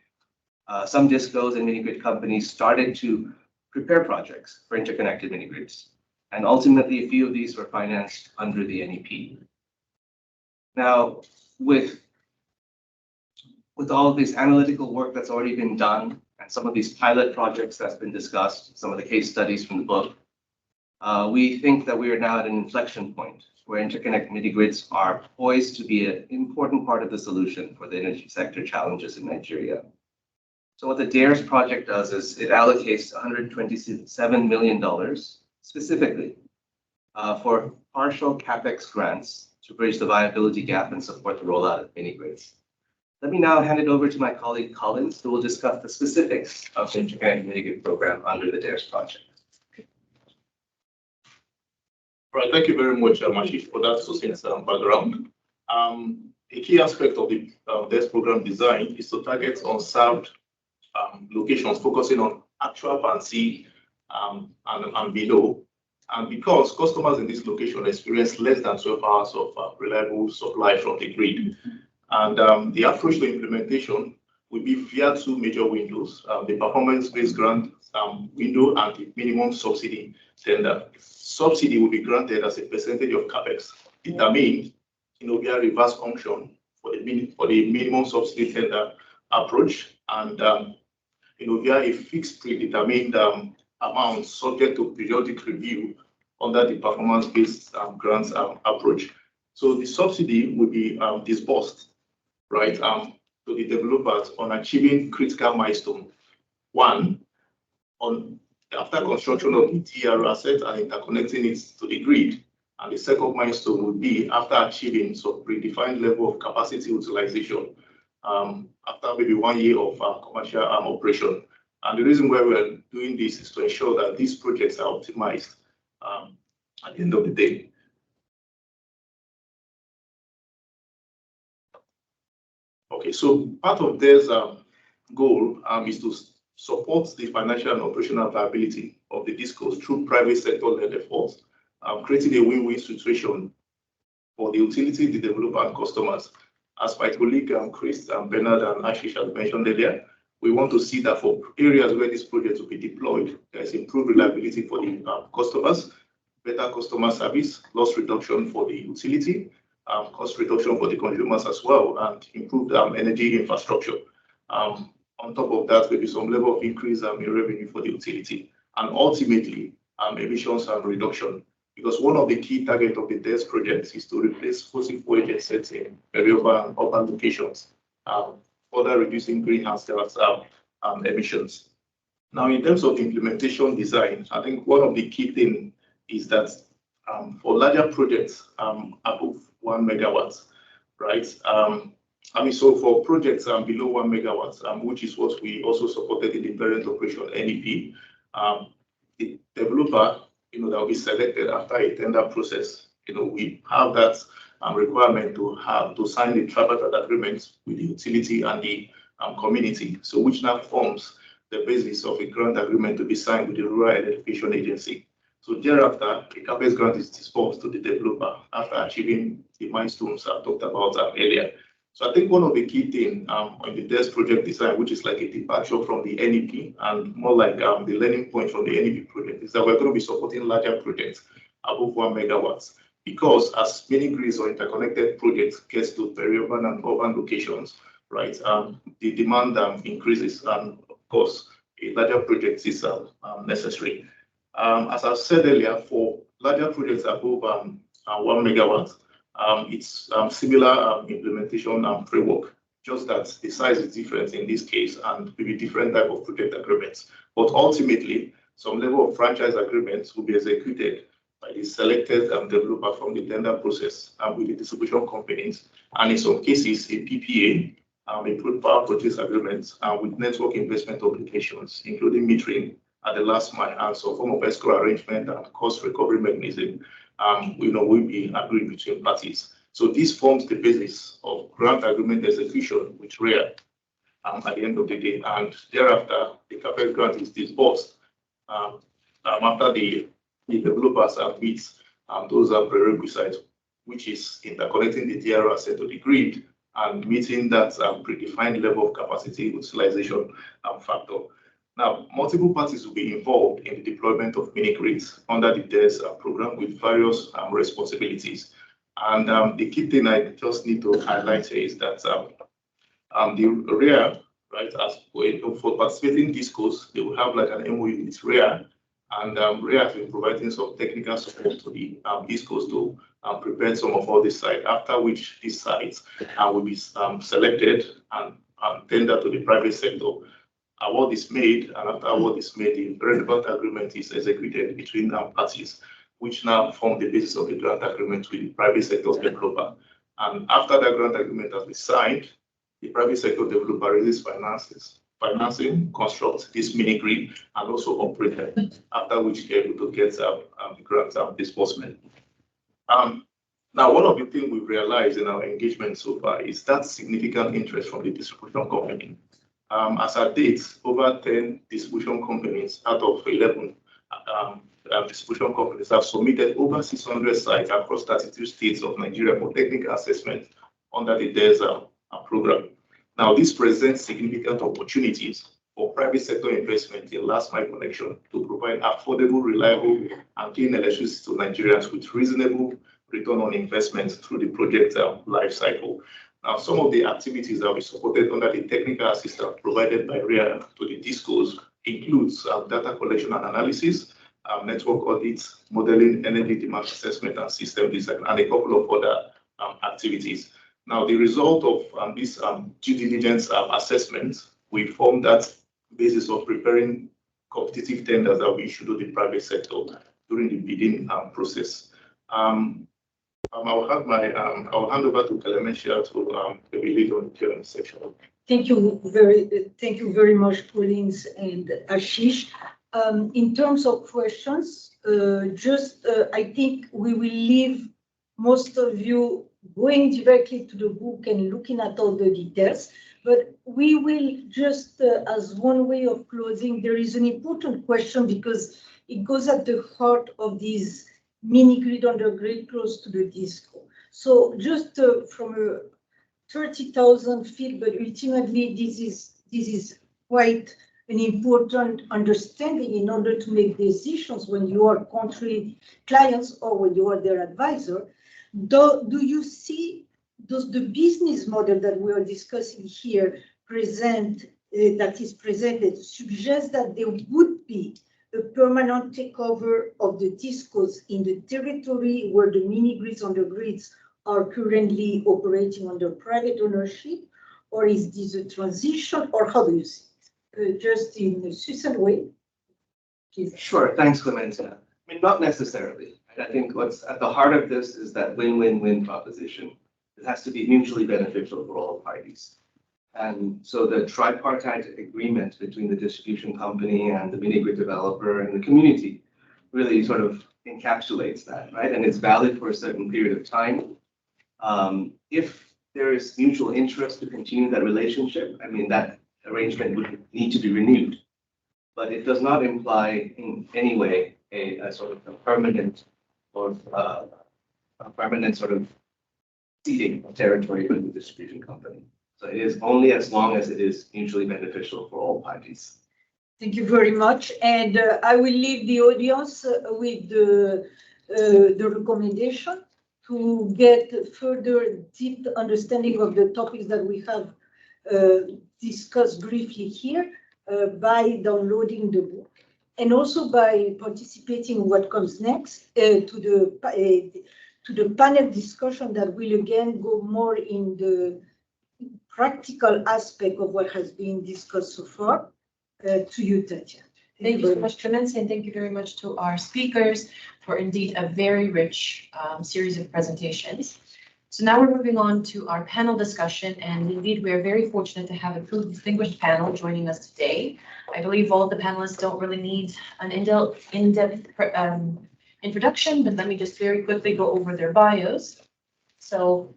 some DISCOs and mini-grid companies started to prepare projects for interconnected mini-grids. And ultimately, a few of these were financed under the NEP. Now, with all of this analytical work that's already been done and some of these pilot projects that's been discussed, some of the case studies from the book, we think that we are now at an inflection point where interconnect mini grids are poised to be an important part of the solution for the energy sector challenges in Nigeria. So what the DARES project does is it allocates $127 million specifically for partial CapEx grants to bridge the viability gap and support the rollout of mini grids. Let me now hand it over to my colleague Collins, who will discuss the specifics of the interconnect mini grid program under the DARES project. Right, thank you very much, Ashish, for that succinct background. A key aspect of the DARES program design is to target unserved locations, focusing on actual pan C and below. And because customers in this location experience less than 12 hours of reliable supply from the grid. And the approach to implementation will be via two major windows, the performance-based grant window and the minimum subsidy tender. Subsidy will be granted as a percentage of CapEx, determined via reverse function for the minimum subsidy tender approach, and via a fixed predetermined amount subject to periodic review under the performance-based grants approach. So the subsidy will be disbursed, right, to the developers on achieving critical milestone. One, after construction of the TR asset and interconnecting it to the grid. And the second milestone would be after achieving some predefined level of capacity utilization after maybe 1 year of commercial operation. And the reason why we're doing this is to ensure that these projects are optimized at the end of the day. Okay, so part of this goal is to support the financial and operational viability of the DISCOs through private sector-led efforts, creating a win-win situation for the utility, the developer, and customers. As my colleague Chris, Bernard, and Ashish have mentioned earlier, we want to see that for areas where this project will be deployed, there is improved reliability for the customers, better customer service, loss reduction for the utility, cost reduction for the consumers as well, and improved energy infrastructure. On top of that, maybe some level of increase in revenue for the utility, and ultimately emissions reduction. Because one of the key targets of the DARES project is to replace fossil fuel gensets in urban locations, further reducing greenhouse gas emissions. Now, in terms of implementation design, I think one of the key things is that for larger projects above 1 megawatt, right? So for projects below 1 megawatt, which is what we also supported in the parent operation NEP, the developer, that will be selected after a tender process. We have that requirement to sign the tripartite agreement with the utility and the community. So which now forms the basis of a grant agreement to be signed with the Rural Electrification Agency. So thereafter, the CapEx grant is disbursed to the developer after achieving the milestones I talked about earlier. So I think one of the key things on the DARES project design, which is like a departure from the NEP and more like the learning point from the NEP project, is that we're going to be supporting larger projects above 1 megawatt. Because as many grids or interconnected projects get to peri-urban and urban locations, right, the demand increases, and of course, a larger project is necessary. As I said earlier, for larger projects above 1 megawatt, it's similar implementation framework, just that the size is different in this case and maybe different type of project agreements. But ultimately, some level of franchise agreements will be executed by the selected developer from the tender process with the distribution companies, and in some cases, a PPA, a power purchase agreement with network investment obligations, including metering at the last mile and some form of escrow arrangement and cost recovery mechanism will be agreed between parties. So this forms the basis of grant agreement execution with REA at the end of the day. And thereafter, the CapEx grant is disbursed after the developers have met those prerequisites, which is interconnecting the DR asset to the grid and meeting that predefined level of capacity utilization factor. Now, multiple parties will be involved in the deployment of mini grids under the DARES program with various responsibilities. And the key thing I just need to highlight here is that the REA right? As for participating discos, they will have like an MOU with REA, and REA has been providing some technical support to the discos to prepare some of all these sites, after which these sites will be selected and tendered to the private sector. Award is made, and after award is made, the relevant agreement is executed between parties, which now form the basis of the grant agreement with the private sector developer. And after the grant agreement has been signed, the private sector developer releases financing, constructs this mini grid, and also operate it, after which they're able to get the grant disbursement. Now, one of the things we've realized in our engagement so far is that significant interest from the distribution company. As at date, over 10 distribution companies out of 11 distribution companies have submitted over 600 sites across 32 states of Nigeria for technical assessment under the DES program. Now, this presents significant opportunities for private sector investment in last mile connection to provide affordable, reliable, and clean electricity to Nigerians with reasonable return on investment through the project life cycle. Now, some of the activities that we supported under the technical assistance provided by REA to the DISCOs includes data collection and analysis, network audits, modeling, energy demand assessment, and system design, and a couple of other activities. Now, the result of this due diligence assessment, we formed that basis of preparing competitive tenders that we issue to the private sector during the bidding process. I'll hand over to Clementia to maybe lead on the Q&A section. Thank you very much, Collins and Ashish. In terms of questions, I think we will leave most of you going directly to the book and looking at all the details. But we will just, as one way of closing, there is an important question because it goes at the heart of these mini grid undergrid close to the DISCO. So just from a 30,000 feet, but ultimately this is quite an important understanding in order to make decisions when you are country clients or when you are their advisor. Do you see, does the business model that we are discussing here that is presented suggest that there would be a permanent takeover of the DISCOs in the territory where the mini grids undergrids are currently operating under private ownership, or is this a transition, or how do you see it? Just in a succinct way. Please. Sure, thanks, Clementia. I mean, not necessarily. I think what's at the heart of this is that win-win-win proposition. It has to be mutually beneficial for all parties. And so the tripartite agreement between the distribution company and the mini grid developer and the community really sort of encapsulates that, right? And it's valid for a certain period of time. If there is mutual interest to continue that relationship, I mean, that arrangement would need to be renewed. But it does not imply in any way a sort of a permanent or a permanent sort of ceding of territory with the distribution company. So it is only as long as it is mutually beneficial for all parties. Thank you very much. And I will leave the audience with the recommendation to get further deep understanding of the topics that we have discussed briefly here by downloading the book and also by participating in what comes next to the panel discussion that will again go more in the practical aspect of what has been discussed so far. To you, Tatjana. Thank you so much, Clementia, and thank you very much to our speakers for indeed a very rich series of presentations. So now we're moving on to our panel discussion, and indeed we are very fortunate to have a truly distinguished panel joining us today. I believe all of the panelists don't really need an in-depth introduction, but let me just very quickly go over their bios. So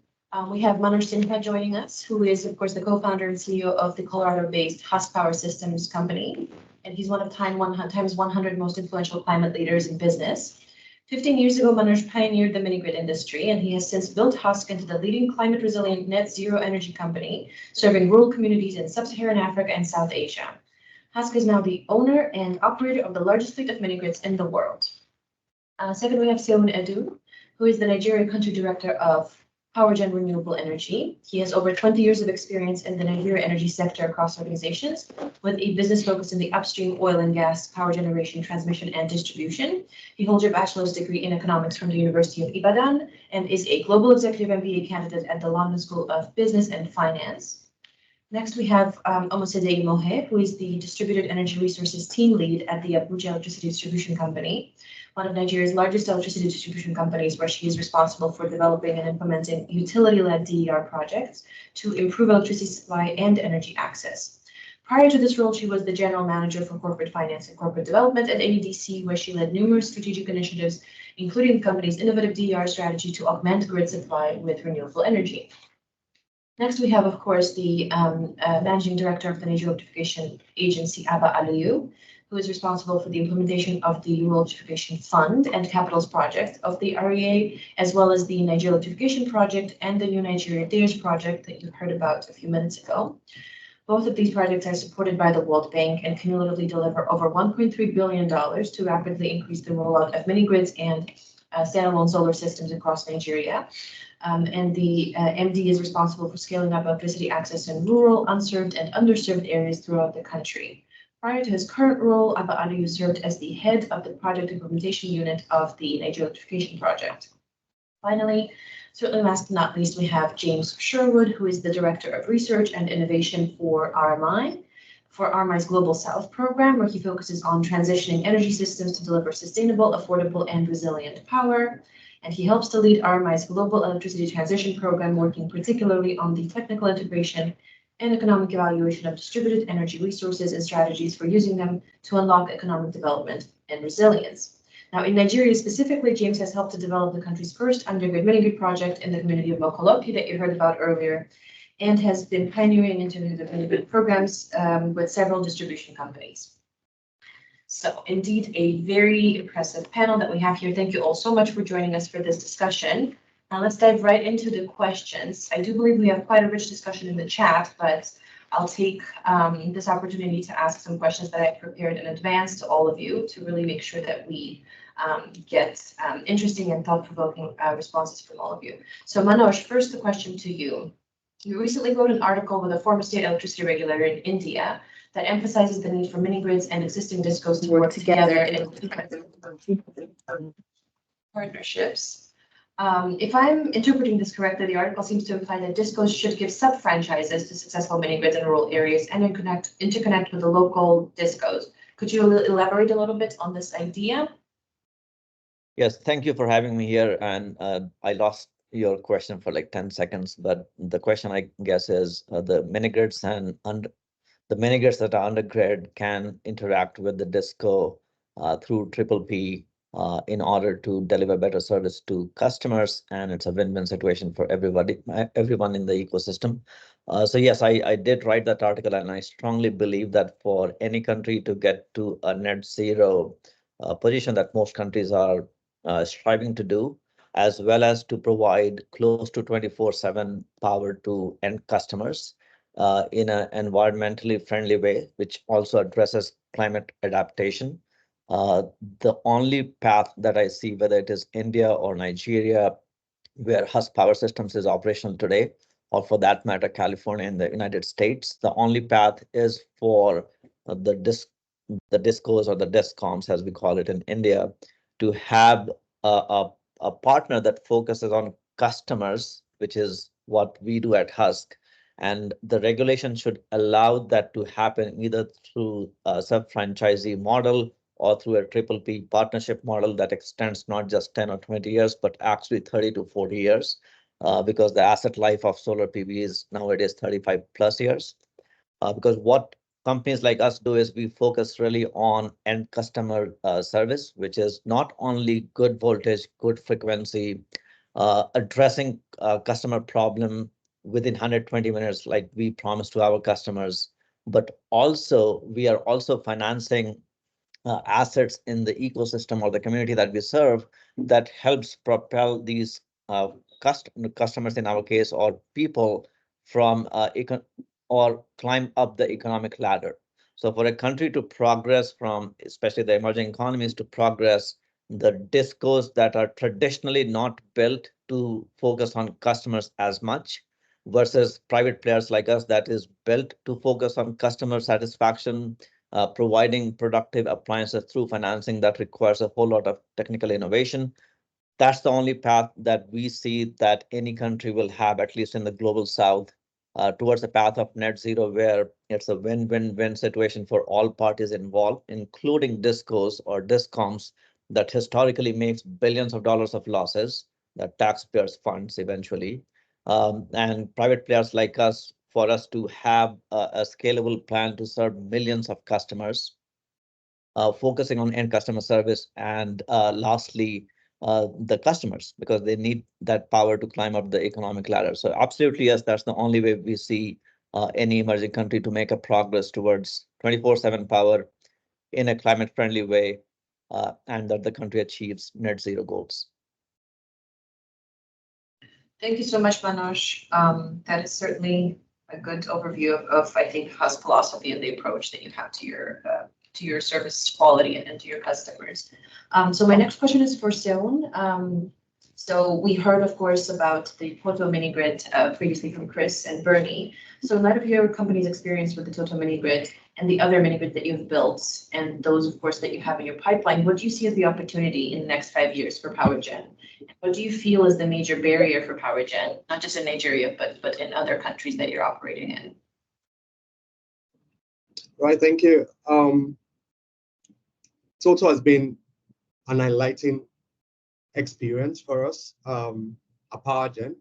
we have Manoj Sinha joining us, who is, of course, the co-founder and CEO of the Colorado-based Husk Power Systems company, and he's one of Time's 100 most influential climate leaders in business. 15 years ago, Manoj pioneered the mini-grid industry, and he has since built Husk into the leading climate-resilient net zero energy company, serving rural communities in sub-Saharan Africa and South Asia. Husk is now the owner and operator of the largest fleet of mini-grids in the world. Second, we have Seun Edu, who is the Nigerian country director of power gen renewable energy. He has over 20 years of experience in the Nigerian energy sector across organizations, with a business focus in the upstream oil and gas, power generation, transmission, and distribution. He holds a bachelor's degree in economics from the University of Ibadan and is a global executive MBA candidate at the London School of Business and Finance. Next, we have Omosede Mohe, who is the Distributed Energy Resources Team Lead at the Abuja Electricity Distribution Company, one of Nigeria's largest electricity distribution companies, where she is responsible for developing and implementing utility-led DER projects to improve electricity supply and energy access. Prior to this role, she was the General Manager for Corporate Finance and Corporate Development at AEDC, where she led numerous strategic initiatives, including the company's innovative DER strategy to augment grid supply with renewable energy. Next, we have, of course, the Managing Director of the Nigerian Rural Electrification Agency, Abba Aliyu, who is responsible for the implementation of the Rural Electrification Fund and Capitals Project of the REA, as well as the Nigeria Electrification Project and the New Nigeria DARES project that you heard about a few minutes ago. Both of these projects are supported by the World Bank and cumulatively deliver over $1.3 billion to rapidly increase the rollout of mini-grids and standalone solar systems across Nigeria. And the MD is responsible for scaling up electricity access in rural, unserved, and underserved areas throughout the country. Prior to his current role, Abba Aliyu served as the head of the project implementation unit of the Nigeria Electrification Project. Finally, certainly last but not least, we have James Sherwood, who is the Director of Research and Innovation for RMI's Global South program, where he focuses on transitioning energy systems to deliver sustainable, affordable, and resilient power. And he helps to lead RMI's Global Electricity Transition Program, working particularly on the technical integration and economic evaluation of distributed energy resources and strategies for using them to unlock economic development and resilience. Now, in Nigeria specifically, James has helped to develop the country's first undergrid mini-grid project in the community of Mokolopi that you heard about earlier, and has been pioneering into the mini-grid programs with several distribution companies. So indeed, a very impressive panel that we have here. Thank you all so much for joining us for this discussion. Now let's dive right into the questions. I do believe we have quite a rich discussion in the chat, but I'll take this opportunity to ask some questions that I prepared in advance to all of you to really make sure that we get interesting and thought-provoking responses from all of you. So Manoj, first the question to you. You recently wrote an article with a former state electricity regulator in India that emphasizes the need for mini-grids and existing discos to work together in partnerships. If I'm interpreting this correctly, the article seems to imply that discos should give sub-franchises to successful mini-grids in rural areas and interconnect with the local discos. Could you elaborate a little bit on this idea? Yes, thank you for having me here. And I lost your question for like 10 seconds, but the question, I guess, is the mini-grids and the mini-grids that are undergrid can interact with the disco through P in order to deliver better service to customers, and it's a win-win situation for everybody, everyone in the ecosystem. So yes, I did write that article, and I strongly believe that for any country to get to a net zero position that most countries are striving to do, as well as to provide close to 24/7 power to end customers in an environmentally friendly way, which also addresses climate adaptation. The only path that I see, whether it is India or Nigeria, where Husk Power Systems is operational today, or for that matter, California in the United States, the only path is for the discos or the discoms, as we call it in India, to have a partner that focuses on customers, which is what we do at Husk. And the regulation should allow that to happen either through a sub-franchisee model or through a P partnership model that extends not just 10 or 20 years, but actually 30 to 40 years, because the asset life of solar PV is nowadays 35 plus years. Because what companies like us do is we focus really on end customer service, which is not only good voltage, good frequency, addressing customer problem within 120 minutes, like we promise to our customers, but also we are also financing assets in the ecosystem or the community that we serve that helps propel these customers, in our case, or people from or climb up the economic ladder. So for a country to progress from, especially the emerging economies, to progress, the discos that are traditionally not built to focus on customers as much versus private players like us that is built to focus on customer satisfaction, providing productive appliances through financing that requires a whole lot of technical innovation. That's the only path that we see that any country will have, at least in the global south, towards the path of net zero, where it's a win-win-win situation for all parties involved, including discos or discoms that historically makes billions of dollars of losses that taxpayers funds eventually. And private players like us, for us to have a scalable plan to serve millions of customers, focusing on end customer service, and lastly, the customers, because they need that power to climb up the economic ladder. So absolutely, yes, that's the only way we see any emerging country to make a progress towards 24/7 power in a climate-friendly way, and that the country achieves net zero goals. Thank you so much, Manoj. That is certainly a good overview of I think, Hub's philosophy and the approach that you have to your service quality and to your customers. So my next question is for Seon. So we heard, of course, about the Toto mini grid previously from Chris and Bernie. So in light of your company's experience with the Toto mini grid and the other mini grid that you've built, and those, of course, that you have in your pipeline, what do you see as the opportunity in the next 5 years for power gen? What do you feel is the major barrier for power gen, not just in Nigeria, but in other countries that you're operating in? Right, thank you. Toto has been an enlightening experience for us, a power gen,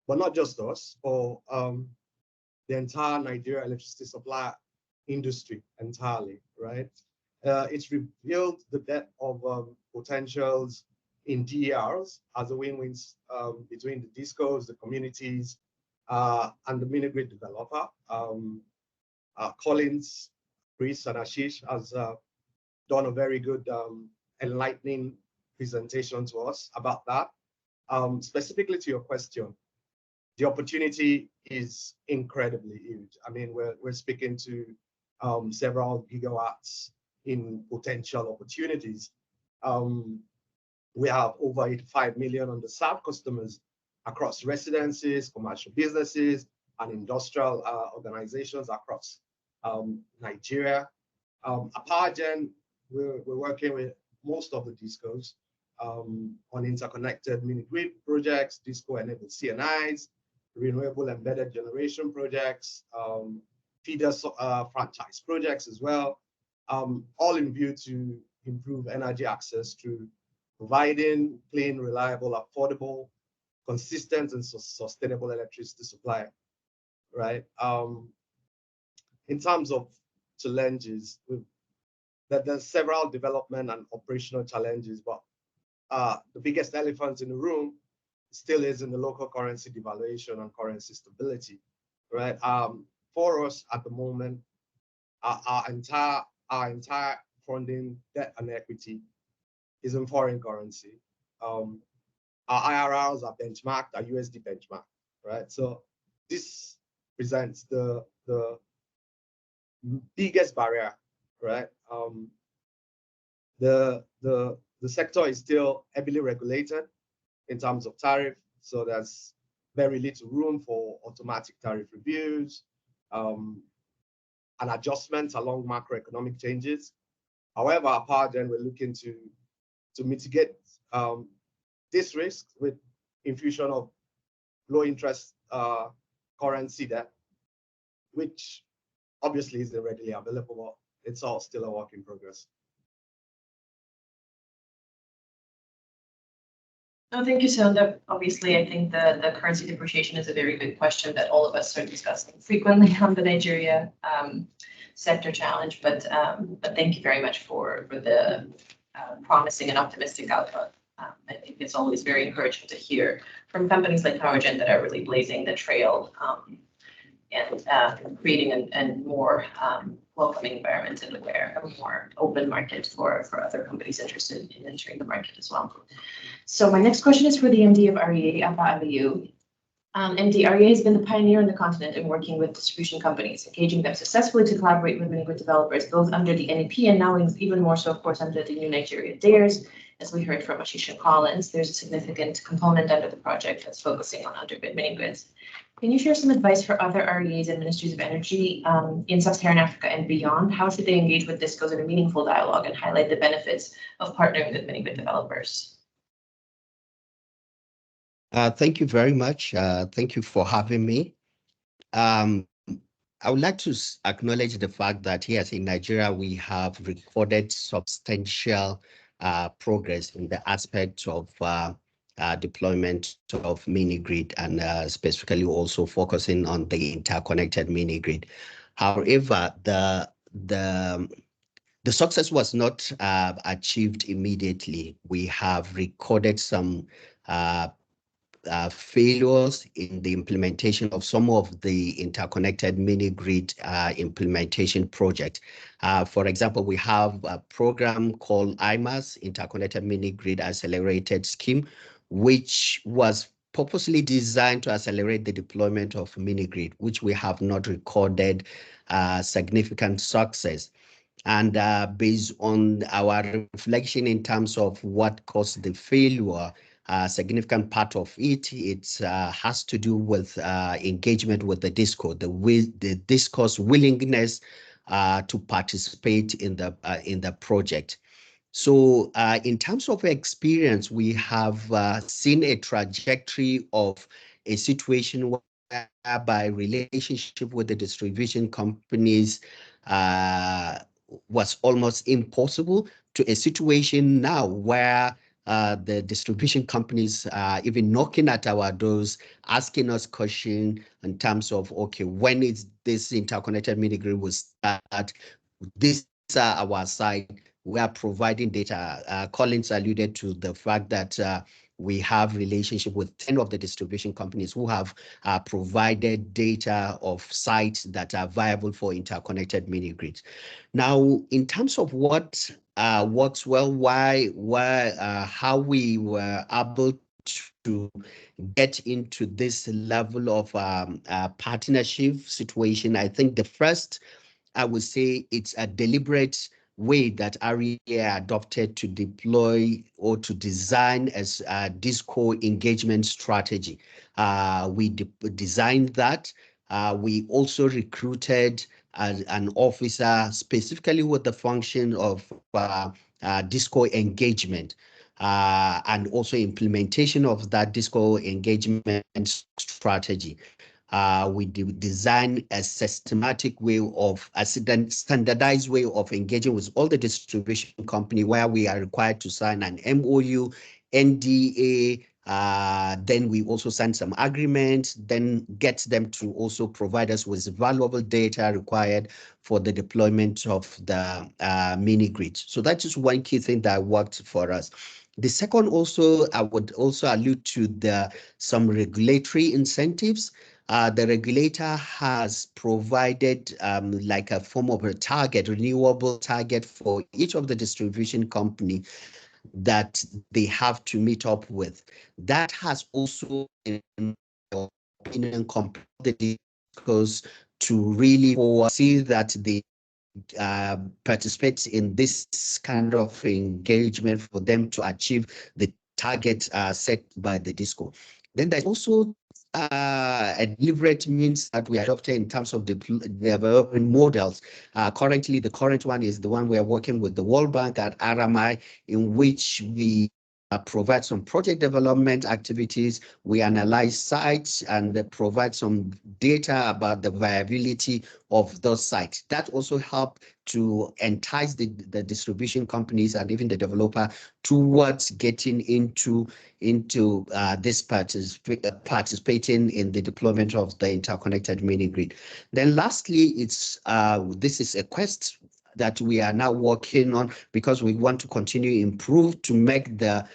but not just us, for the entire Nigerian electricity supply industry entirely, right? It's revealed the depth of potentials in DERs as a win-win between the discos, the communities, and the mini grid developer. Collins, Chris, and Ashish has done a very good enlightening presentation to us about that. Specifically to your question, the opportunity is incredibly huge. I mean, we're speaking to several gigawatts in potential opportunities. We have over 85 million underserved customers across residences, commercial businesses, and industrial organizations across Nigeria. At PowerGen, we're working with most of the discos on interconnected mini grid projects, disco-enabled CNIs, renewable embedded generation projects, feeder franchise projects as well, all in view to improve energy access through providing clean, reliable, affordable, consistent, and sustainable electricity supply, right? In terms of challenges, there's several development and operational challenges, but the biggest elephant in the room still is in the local currency devaluation and currency stability, right? For us at the moment, our entire funding, debt and equity is in foreign currency. Our IRRs are benchmarked, are USD benchmarked, right? So this presents the biggest barrier, right? The sector is still heavily regulated in terms of tariff, so there's very little room for automatic tariff reviews and adjustments along macroeconomic changes. However, at PowerGen, we're looking to mitigate this risk with infusion of low interest currency debt, which obviously isn't readily available, but it's all still a work in progress. No, thank you, Sonda. Obviously, I think the currency depreciation is a very big question that all of us are discussing frequently on the Nigeria sector challenge. But thank you very much for the promising and optimistic outlook. I think it's always very encouraging to hear from companies like PowerGen that are really blazing the trail and creating a more welcoming environment and a more open market for other companies interested in entering the market as well. So my next question is for the MD of REA, Abba Aliyu. MD, REA has been the pioneer on the continent in working with distribution companies, engaging them successfully to collaborate with mini grid developers, both under the NEP and now even more so, of course, under the new Nigeria DARES, as we heard from Ashish and Collins, there's a significant component under the project that's focusing on undergrid mini-grids. Can you share some advice for other REAs and ministries of energy in sub-Saharan Africa and beyond? How should they engage with DISCOs in a meaningful dialogue and highlight the benefits of partnering with mini-grid developers? Thank you very much. Thank you for having me. I would like to acknowledge the fact that, yes, in Nigeria, we have recorded substantial progress in the aspect of deployment of mini-grid and specifically also focusing on the interconnected mini-grid. However, the success was not achieved immediately. We have recorded some failures in the implementation of some of the interconnected mini-grid implementation project. For example, we have a program called IMAS, Interconnected Mini-Grid Accelerated Scheme, which was purposely designed to accelerate the deployment of mini-grid, which we have not recorded significant success. And based on our reflection in terms of what caused the failure, a significant part of it has to do with engagement with the DISCO, the DISCO's willingness to participate in the project. So in terms of experience, we have seen a trajectory of a situation whereby relationship with the distribution companies was almost impossible, to a situation now where the distribution companies are even knocking at our doors, asking us questions in terms of, okay, when is this interconnected mini-grid will start? These are our side. We are providing data. Collins alluded to the fact that we have relationship with 10 of the distribution companies who have provided data of sites that are viable for interconnected mini-grids. Now, in terms of what works well, how we were able to get into this level of partnership situation, I think the first, I would say, it's a deliberate way that REA adopted to deploy or to design as a DISCO engagement strategy. We designed that. We also recruited an officer specifically with the function of DISCO engagement and also implementation of that DISCO engagement strategy. We design a systematic way of a standardized way of engaging with all the distribution company, where we are required to sign an MOU, NDA, then we also sign some agreements, then get them to also provide us with valuable data required for the deployment of the mini-grid. So that is one key thing that worked for us. The second also, I would also allude to some regulatory incentives. The regulator has provided like a form of a target, renewable target for each of the distribution company that they have to meet up with. That has also, in my opinion, compelled the DISCOs to really see that they participate in this kind of engagement for them to achieve the target set by the DISCO. Then there's also a deliberate means that we adopted in terms of developing models. Currently, the current one is the one we are working with the World Bank at RMI, in which we provide some project development activities. We analyze sites and provide some data about the viability of those sites. That also help to entice the distribution companies and even the developer towards getting into this participating in the deployment of the interconnected mini-grid. Then lastly, this is a quest that we are now working on, because we want to continue to improve to make the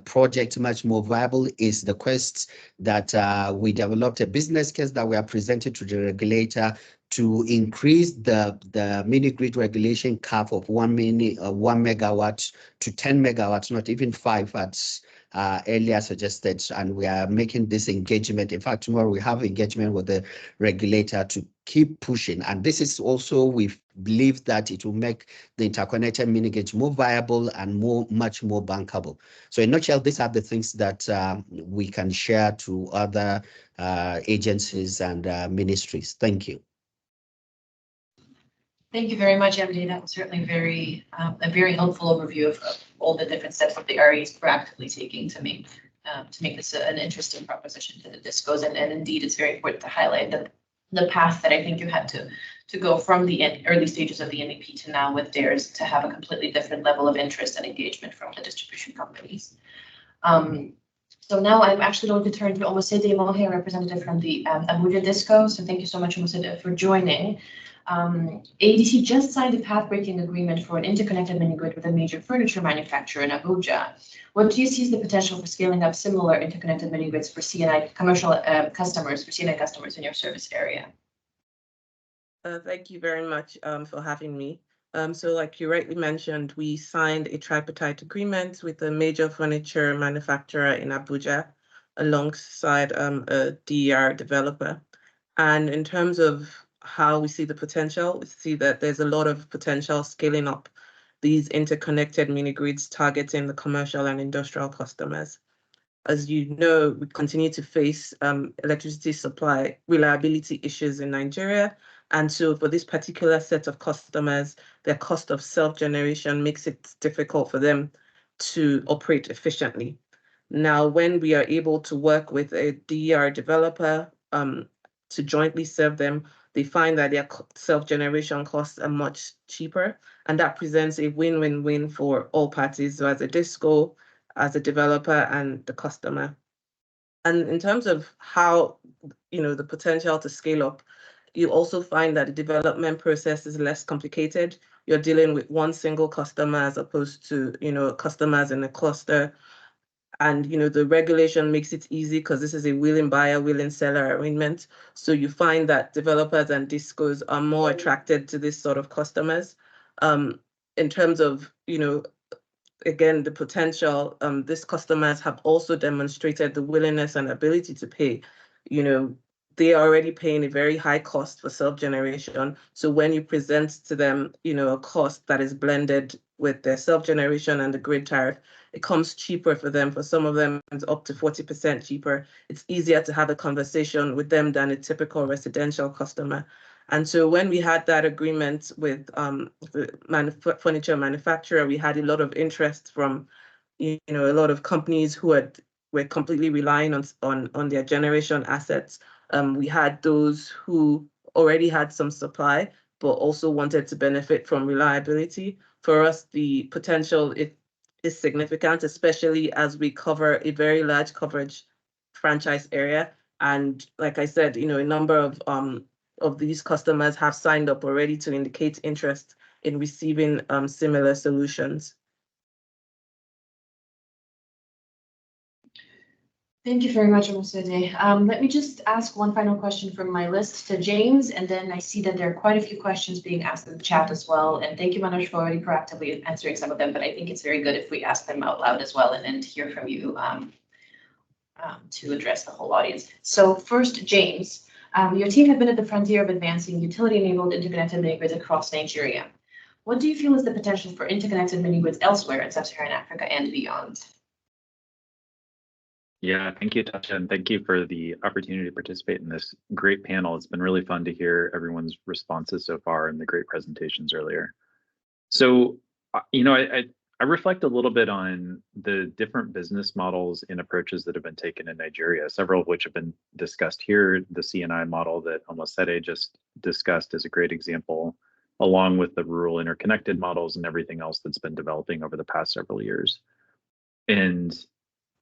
project much more viable. Is the quest that we developed a business case that we are presented to the regulator to increase the mini-grid regulation cap of 1 megawatt to 10 megawatts, not even 5 at earlier suggested, and we are making this engagement. In fact, tomorrow we have engagement with the regulator to keep pushing. And this is also, we believe that it will make the interconnected mini grids more viable and much more bankable. So in a nutshell, these are the things that we can share to other agencies and ministries. Thank you. Thank you very much, MD. That was certainly a very helpful overview of all the different steps that the RE is proactively taking to make this an interesting proposition to the DISCOs. And indeed, it's very important to highlight the path that I think you had to go from the early stages of the MEP to now with DARES to have a completely different level of interest and engagement from the distribution companies. So now I'm actually going to turn to Omosede Mohe, representative from the Abuja DISCO. So thank you so much, Omosede, for joining. AEDC just signed a path-breaking agreement for an interconnected mini-grid with a major furniture manufacturer in Abuja. What do you see as the potential for scaling up similar interconnected mini-grids for C&I commercial customers, for C&I customers in your service area? Thank you very much for having me. So like you rightly mentioned, we signed a tripartite agreement with a major furniture manufacturer in Abuja alongside a DER developer. And in terms of how we see the potential, we see that there's a lot of potential scaling up these interconnected mini grids targeting the commercial and industrial customers. As you know, we continue to face electricity supply reliability issues in Nigeria. And so for this particular set of customers, their cost of self-generation makes it difficult for them to operate efficiently. Now, when we are able to work with a DER developer to jointly serve them, they find that their self-generation costs are much cheaper, and that presents a win-win-win for all parties, so as a DISCO, as a developer, and the customer. And in terms of how, the potential to scale up, you also find that the development process is less complicated. You're dealing with one single customer as opposed to, customers in a cluster. And, the regulation makes it easy because this is a willing buyer, willing seller arrangement. So you find that developers and DISCOs are more attracted to this sort of customers. In terms of, again, the potential, these customers have also demonstrated the willingness and ability to pay. They are already paying a very high cost for self-generation. So when you present to them, a cost that is blended with their self-generation and the grid tariff, it comes cheaper for them. For some of them, it's up to 40% cheaper. It's easier to have a conversation with them than a typical residential customer. And so when we had that agreement with the furniture manufacturer, we had a lot of interest from, a lot of companies who were completely relying on their generation assets. We had those who already had some supply, but also wanted to benefit from reliability. For us, the potential is significant, especially as we cover a very large coverage franchise area. And like I said, a number of these customers have signed up already to indicate interest in receiving similar solutions. Thank you very much, Omosede. Let me just ask one final question from my list to James, and then I see that there are quite a few questions being asked in the chat as well. And thank you, Manoj, for already proactively answering some of them, but I think it's very good if we ask them out loud as well and then to hear from you to address the whole audience. So first, James, your team have been at the frontier of advancing utility-enabled interconnected mini-grids across Nigeria. What do you feel is the potential for interconnected mini-grids elsewhere in sub-Saharan Africa and beyond? Yeah, thank you, Tasha, and thank you for the opportunity to participate in this great panel. It's been really fun to hear everyone's responses so far and the great presentations earlier. So, I reflect a little bit on the different business models and approaches that have been taken in Nigeria, several of which have been discussed here. The C&I model that Omosede just discussed is a great example, along with the rural interconnected models and everything else that's been developing over the past several years. And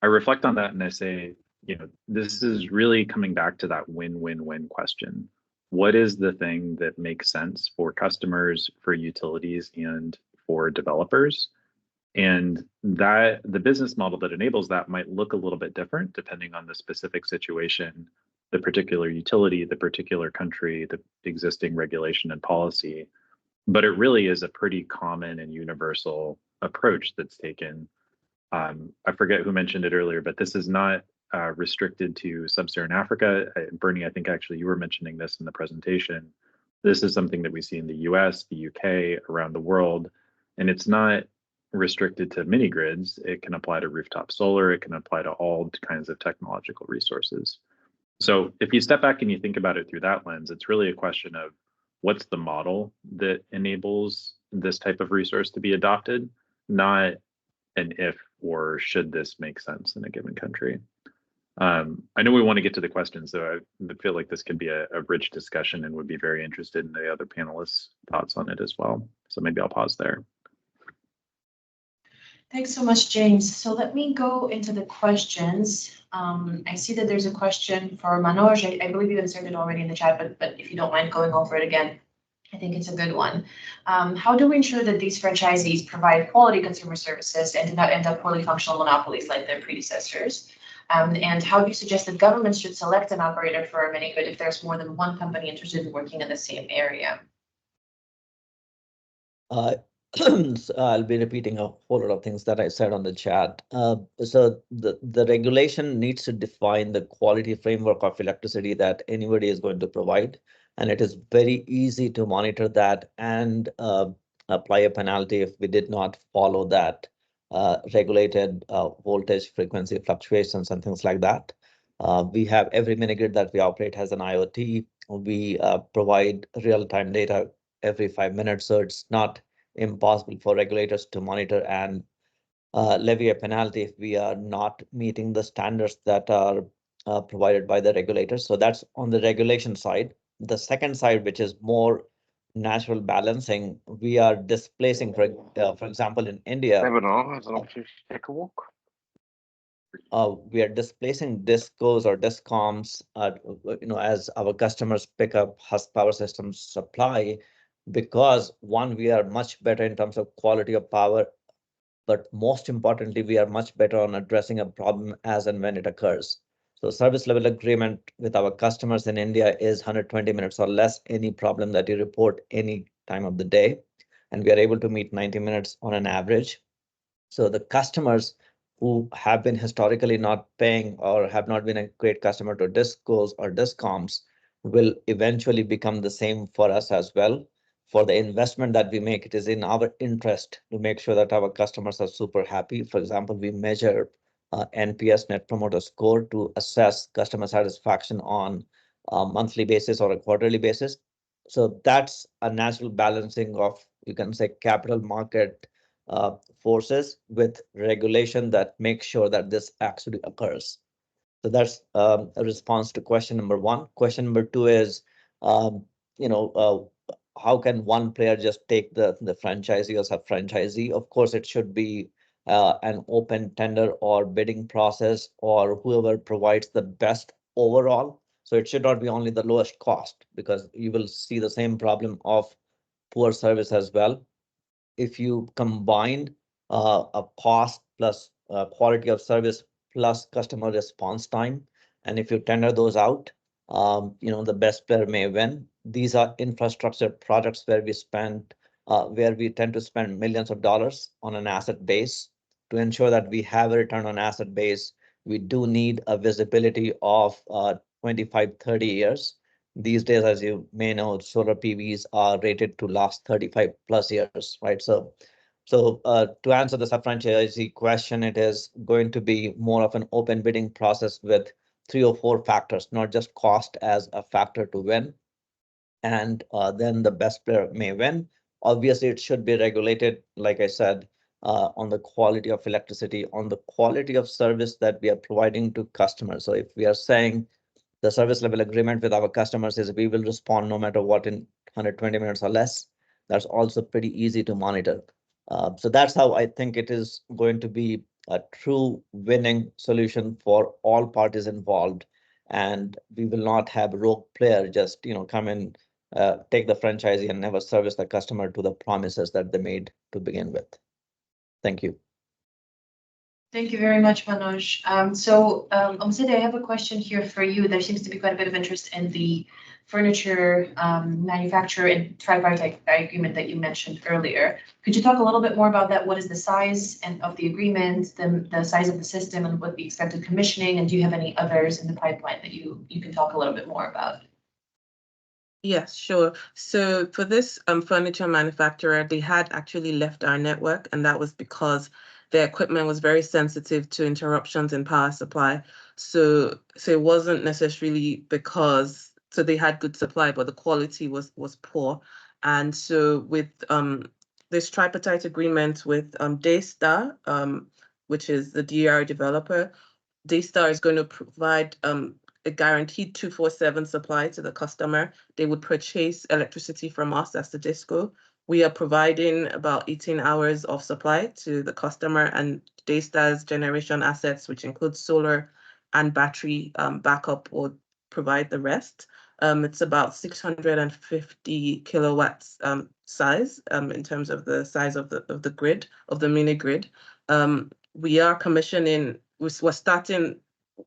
I reflect on that and I say, this is really coming back to that win-win-win question. What is the thing that makes sense for customers, for utilities, and for developers? And that the business model that enables that might look a little bit different depending on the specific situation, the particular utility, the particular country, the existing regulation and policy. But it really is a pretty common and universal approach that's taken I forget who mentioned it earlier, but this is not restricted to sub-Saharan Africa. Bernie, I think actually you were mentioning this in the presentation. This is something that we see in the US, the UK, around the world, and it's not restricted to mini grids. It can apply to rooftop solar. It can apply to all kinds of technological resources. So if you step back and you think about it through that lens, it's really a question of what's the model that enables this type of resource to be adopted, not an if or should this make sense in a given country. I know we want to get to the questions, so I feel like this could be a rich discussion and would be very interested in the other panelists' thoughts on it as well. So maybe I'll pause there. Thanks so much, James. So let me go into the questions. I see that there's a question for Manoj. I believe you inserted already in the chat, but if you don't mind going over it again, I think it's a good one. How do we ensure that these franchisees provide quality consumer services and do not end up poorly functional monopolies like their predecessors? And how do you suggest that governments should select an operator for a mini grid if there's more than one company interested in working in the same area? So I'll be repeating a whole lot of things that I said on the chat. So the regulation needs to define the quality framework of electricity that anybody is going to provide. And it is very easy to monitor that and apply a penalty if we did not follow that regulated voltage frequency fluctuations and things like that. We have every mini grid that we operate has an IoT. We provide real-time data every 5 minutes, so it's not impossible for regulators to monitor and levy a penalty if we are not meeting the standards that are provided by the regulators. So that's on the regulation side. The second side, which is more natural balancing, we are displacing, for example, in India, take a walk. We are displacing discos or discoms, as our customers pick up Husk Power Systems supply, because one, we are much better in terms of quality of power, but most importantly, we are much better on addressing a problem as and when it occurs. So service level agreement with our customers in India is 120 minutes or less, any problem that you report any time of the day. And we are able to meet 90 minutes on an average. So the customers who have been historically not paying or have not been a great customer to discos or discoms will eventually become the same for us as well. For the investment that we make, it is in our interest to make sure that our customers are super happy. For example, we measure NPS, Net Promoter Score, to assess customer satisfaction on a monthly basis or a quarterly basis. So that's a natural balancing of, you can say, capital market forces with regulation that makes sure that this actually occurs. So that's a response to question number one. Question number two is, how can one player just take the franchisee or sub-franchisee? Of course, it should be an open tender or bidding process, or whoever provides the best overall. So it should not be only the lowest cost, because you will see the same problem of poor service as well. If you combine a cost plus quality of service plus customer response time, and if you tender those out, the best player may win. These are infrastructure projects where we tend to spend millions of dollars on an asset base. To ensure that we have a return on asset base, we do need a visibility of 25, 30 years. These days, as you may know, solar PVs are rated to last 35 plus years, right? So to answer the sub-franchisee question, it is going to be more of an open bidding process with 3 or 4 factors, not just cost as a factor to win. And then the best player may win. Obviously, it should be regulated, like I said, on the quality of electricity, on the quality of service that we are providing to customers. So if we are saying the service level agreement with our customers is we will respond no matter what in 120 minutes or less, that's also pretty easy to monitor. So that's how I think it is going to be a true winning solution for all parties involved. And we will not have a rogue player just come in, take the franchisee and never service the customer to the promises that they made to begin with. Thank you. Thank you very much, Manoj. Omside, I have a question here for you. There seems to be quite a bit of interest in the furniture manufacturer and tripartite agreement that you mentioned earlier. Could you talk a little bit more about that? What is the size of the agreement, the size of the system, and what the expected commissioning? And do you have any others in the pipeline that you can talk a little bit more about? Yes, sure. So for this furniture manufacturer, they had actually left our network, and that was because their equipment was very sensitive to interruptions in power supply. So it wasn't necessarily because, so they had good supply, but the quality was poor. And so with this tripartite agreement with Daystar, which is the DER developer, Daystar is going to provide a guaranteed 24/7 supply to the customer. They would purchase electricity from us as the DISCO. We are providing about 18 hours of supply to the customer, and Daystar's generation assets, which include solar and battery backup, will provide the rest. It's about 650 kilowatts size in terms of the size of the grid, of the mini grid. We are commissioning. We're starting.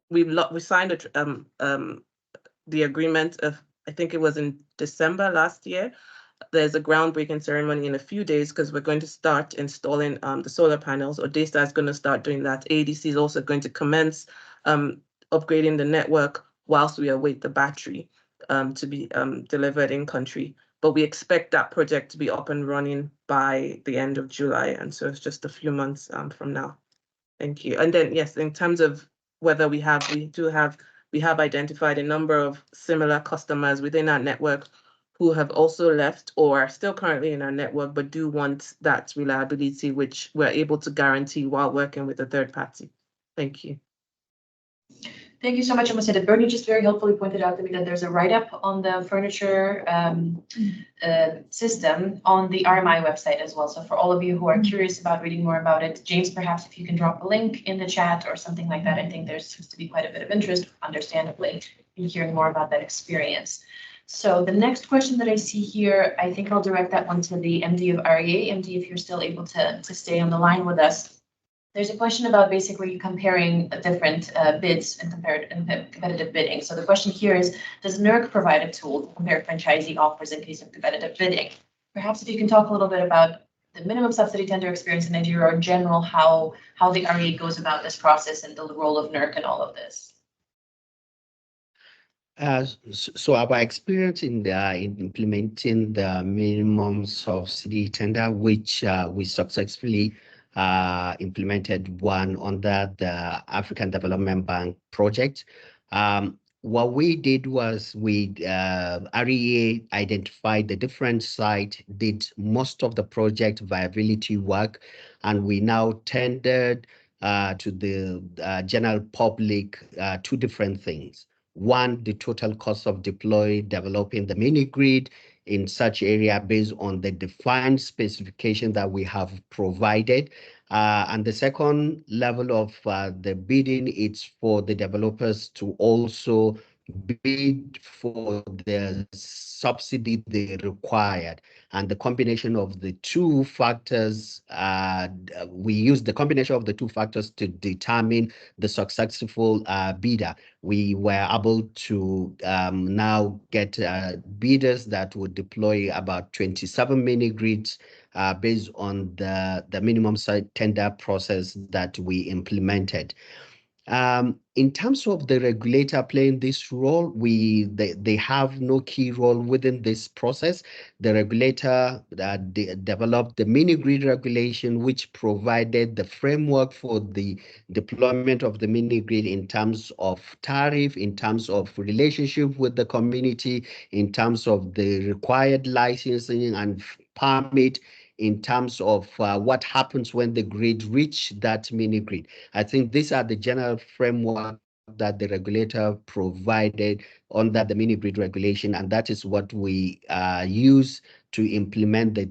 We signed the agreement of, I think it was in December last year. There's a groundbreaking ceremony in a few days because we're going to start installing the solar panels, or Daystar is going to start doing that. AEDC is also going to commence upgrading the network whilst we await the battery to be delivered in country. But we expect that project to be up and running by the end of July. And so it's just a few months from now. Thank you. And then, yes, in terms of whether we have identified a number of similar customers within our network who have also left or are still currently in our network, but do want that reliability, which we're able to guarantee while working with a third party. Thank you. Thank you so much, Ambassador. Bernie just very helpfully pointed out to me that there's a write-up on the furniture system on the RMI website as well. So for all of you who are curious about reading more about it, James, perhaps if you can drop a link in the chat or something like that, I think there seems to be quite a bit of interest, understandably, in hearing more about that experience. So the next question that I see here, I think I'll direct that one to the MD of REA. MD, if you're still able to stay on the line with us. There's a question about basically comparing different bids and competitive bidding. So the question here is, does NERC provide a tool to compare franchisee offers in case of competitive bidding? Perhaps if you can talk a little bit about the minimum subsidy tender experience in Nigeria, or in general, how the REA goes about this process and the role of NERC in all of this. So our experience in implementing the minimum subsidy tender, which we successfully implemented one under the African Development Bank project. What we did was REA identified the different sites, did most of the project viability work, and we now tendered to the general public two different things. One, the total cost of developing the mini grid in such area based on the defined specification that we have provided. And the second level of the bidding is for the developers to also bid for the subsidy they required. And the combination of the two factors, we use the combination of the two factors to determine the successful bidder. We were able to now get bidders that would deploy about 27 mini grids based on the minimum site tender process that we implemented. In terms of the regulator playing this role, they have no key role within this process. The regulator developed the mini grid regulation, which provided the framework for the deployment of the mini grid in terms of tariff, in terms of relationship with the community, in terms of the required licensing and permit, in terms of what happens when the grid reach that mini grid. I think these are the general framework that the regulator provided under the mini grid regulation, and that is what we use to implement the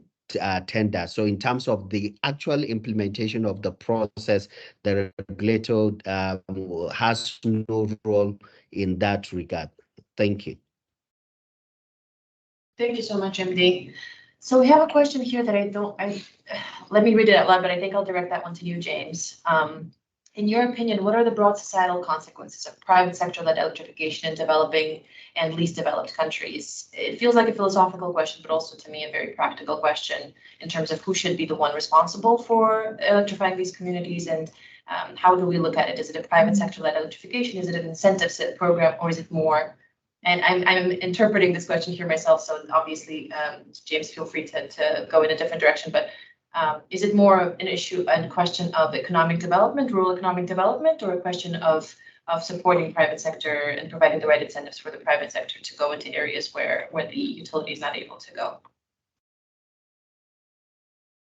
tender. So in terms of the actual implementation of the process, the regulator has no role in that regard. Thank you. Thank you so much, MD. So we have a question here that let me read it out loud, but I think I'll direct that one to you, James. in your opinion, what are the broad societal consequences of private sector-led electrification in developing and least developed countries? It feels like a philosophical question, but also to me a very practical question in terms of who should be the one responsible for electrifying these communities, and how do we look at it? Is it a private sector-led electrification? Is it an incentive program, or is it more? And I'm interpreting this question here myself, so obviously, James, feel free to go in a different direction, but is it more an issue and question of economic development, rural economic development, or a question of supporting private sector and providing the right incentives for the private sector to go into areas where the utility is not able to go?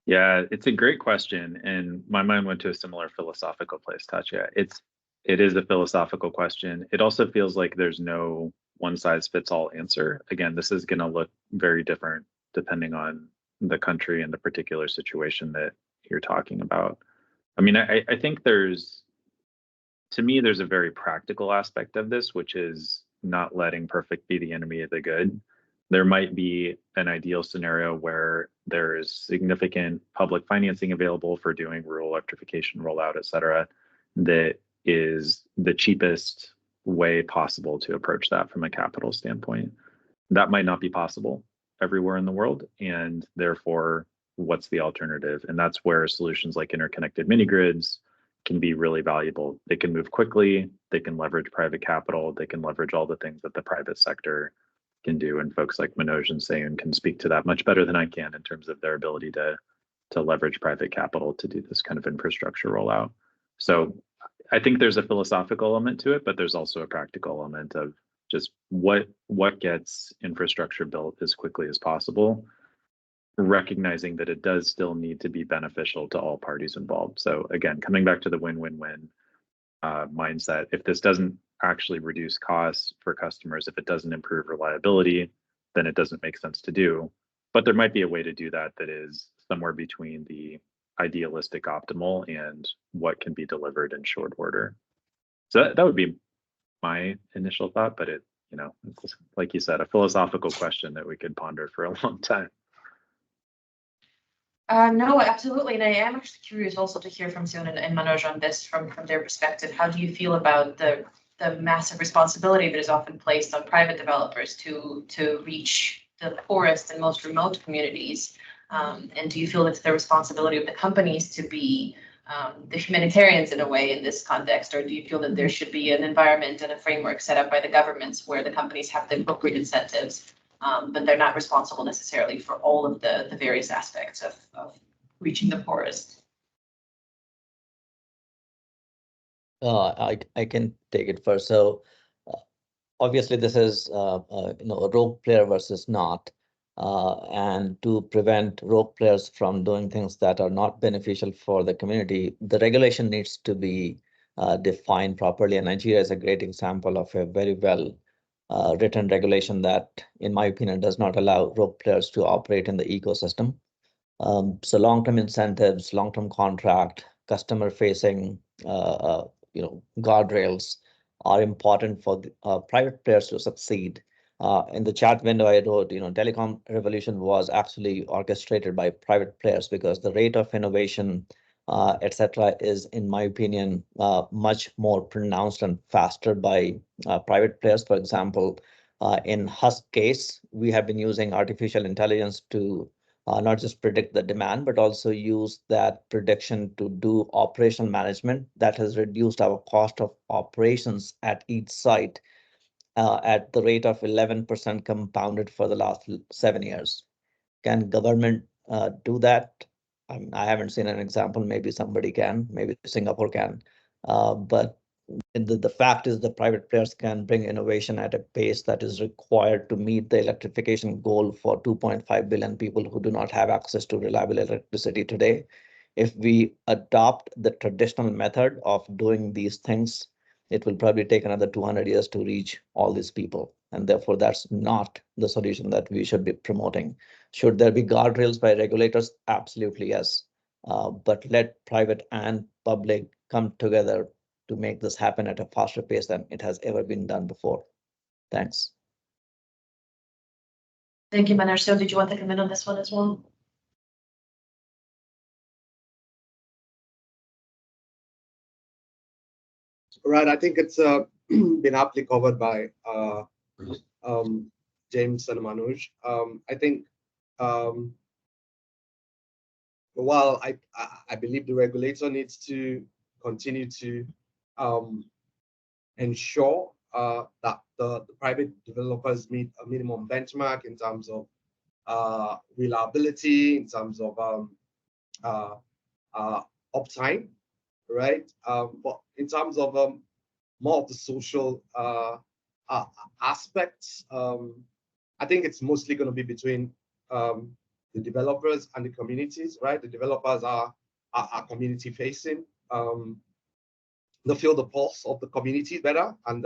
Yeah, it's a great question, and my mind went to a similar philosophical place, Tatya. It is a philosophical question. It also feels like there's no one size fits all answer. Again, this is going to look very different depending on the country and the particular situation that you're talking about. I mean, I think there's a very practical aspect of this, which is not letting perfect be the enemy of the good. There might be an ideal scenario where there is significant public financing available for doing rural electrification rollout, et cetera, that is the cheapest way possible to approach that from a capital standpoint. That might not be possible everywhere in the world, and therefore, what's the alternative? And that's where solutions like interconnected mini grids can be really valuable. They can move quickly, they can leverage private capital, they can leverage all the things that the private sector can do, and folks like Manoj and Sayun can speak to that much better than I can in terms of their ability to leverage private capital to do this kind of infrastructure rollout. So I think there's a philosophical element to it, but there's also a practical element of just what gets infrastructure built as quickly as possible, recognizing that it does still need to be beneficial to all parties involved. So again, coming back to the win-win-win mindset, if this doesn't actually reduce costs for customers, if it doesn't improve reliability, then it doesn't make sense to do. But there might be a way to do that that is somewhere between the idealistic optimal and what can be delivered in short order. So that would be my initial thought, but it's like you said, a philosophical question that we could ponder for a long time. No, absolutely. And I am actually curious also to hear from Sayun and Manoj on this from their perspective. How do you feel about the massive responsibility that is often placed on private developers to reach the poorest and most remote communities? And do you feel it's the responsibility of the companies to be the humanitarians in a way in this context, or do you feel that there should be an environment and a framework set up by the governments where the companies have the appropriate incentives, but they're not responsible necessarily for all of the various aspects of reaching the poorest? I can take it first. So obviously this is a rogue player versus not. And to prevent rogue players from doing things that are not beneficial for the community, the regulation needs to be defined properly. And Nigeria is a great example of a very well written regulation that, in my opinion, does not allow rogue players to operate in the ecosystem. So long-term incentives, long-term contract, customer-facing, guardrails are important for the, private players to succeed. In the chat window, I wrote, telecom revolution was actually orchestrated by private players because the rate of innovation, etc., is, in my opinion, much more pronounced and faster by private players. For example, in Husk case, we have been using artificial intelligence to not just predict the demand, but also use that prediction to do operational management. That has reduced our cost of operations at each site at the rate of 11% compounded for the last 7 years. Can government do that? I haven't seen an example. Maybe somebody can, maybe Singapore can. But the fact is the private players can bring innovation at a pace that is required to meet the electrification goal for 2.5 billion people who do not have access to reliable electricity today. If we adopt the traditional method of doing these things, it will probably take another 200 years to reach all these people. And therefore, that's not the solution that we should be promoting. Should there be guardrails by regulators? Absolutely, yes. But let private and public come together to make this happen at a faster pace than it has ever been done before. Thanks. Thank you, Manoj. So did you want to come in on this one as well? Right, I think it's been aptly covered by James and Manoj. I think while I believe the regulator needs to continue to ensure that the private developers meet a minimum benchmark in terms of reliability, in terms of uptime, right? But in terms of more of the social aspects, I think it's mostly going to be between the developers and the communities, right? The developers are community facing. They feel the pulse of the community better, and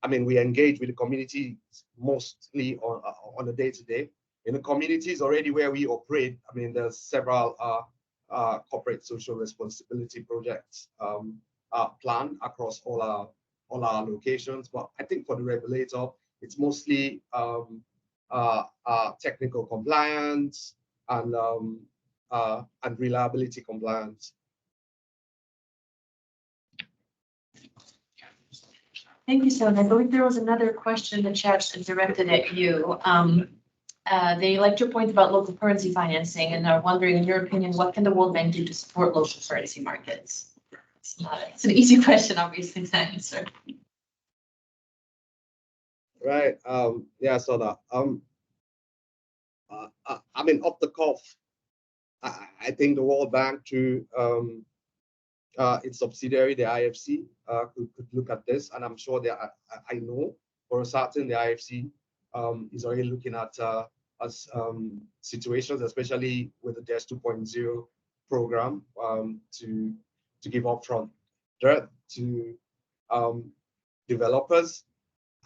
I mean, we engage with the community mostly on a day-to-day. In the communities already where we operate, I mean, there's several corporate social responsibility projects planned across all our locations. But I think for the regulator, it's mostly technical compliance and reliability compliance. Thank you, Son. I believe there was another question in the chat directed at you. They like your point about local currency financing and are wondering, in your opinion, what can the World Bank do to support local currency markets? It's an easy question, obviously, to answer. Right. Yeah, I saw that. I mean, off the cuff, I think the World Bank through its subsidiary, the IFC, could look at this, and I'm sure I know for a certain the IFC is already looking at situations, especially with the DES 2.0 program, to give upfront to developers.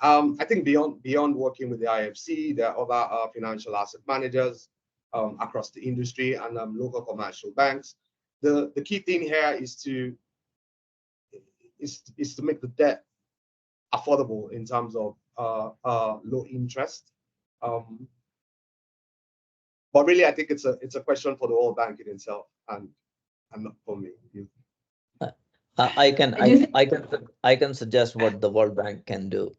I think beyond working with the IFC, there are other financial asset managers across the industry and local commercial banks. The key thing here is to make the debt affordable in terms of low interest. But really, I think it's a question for the World Bank in itself, and not for me. I can suggest what the World Bank can do.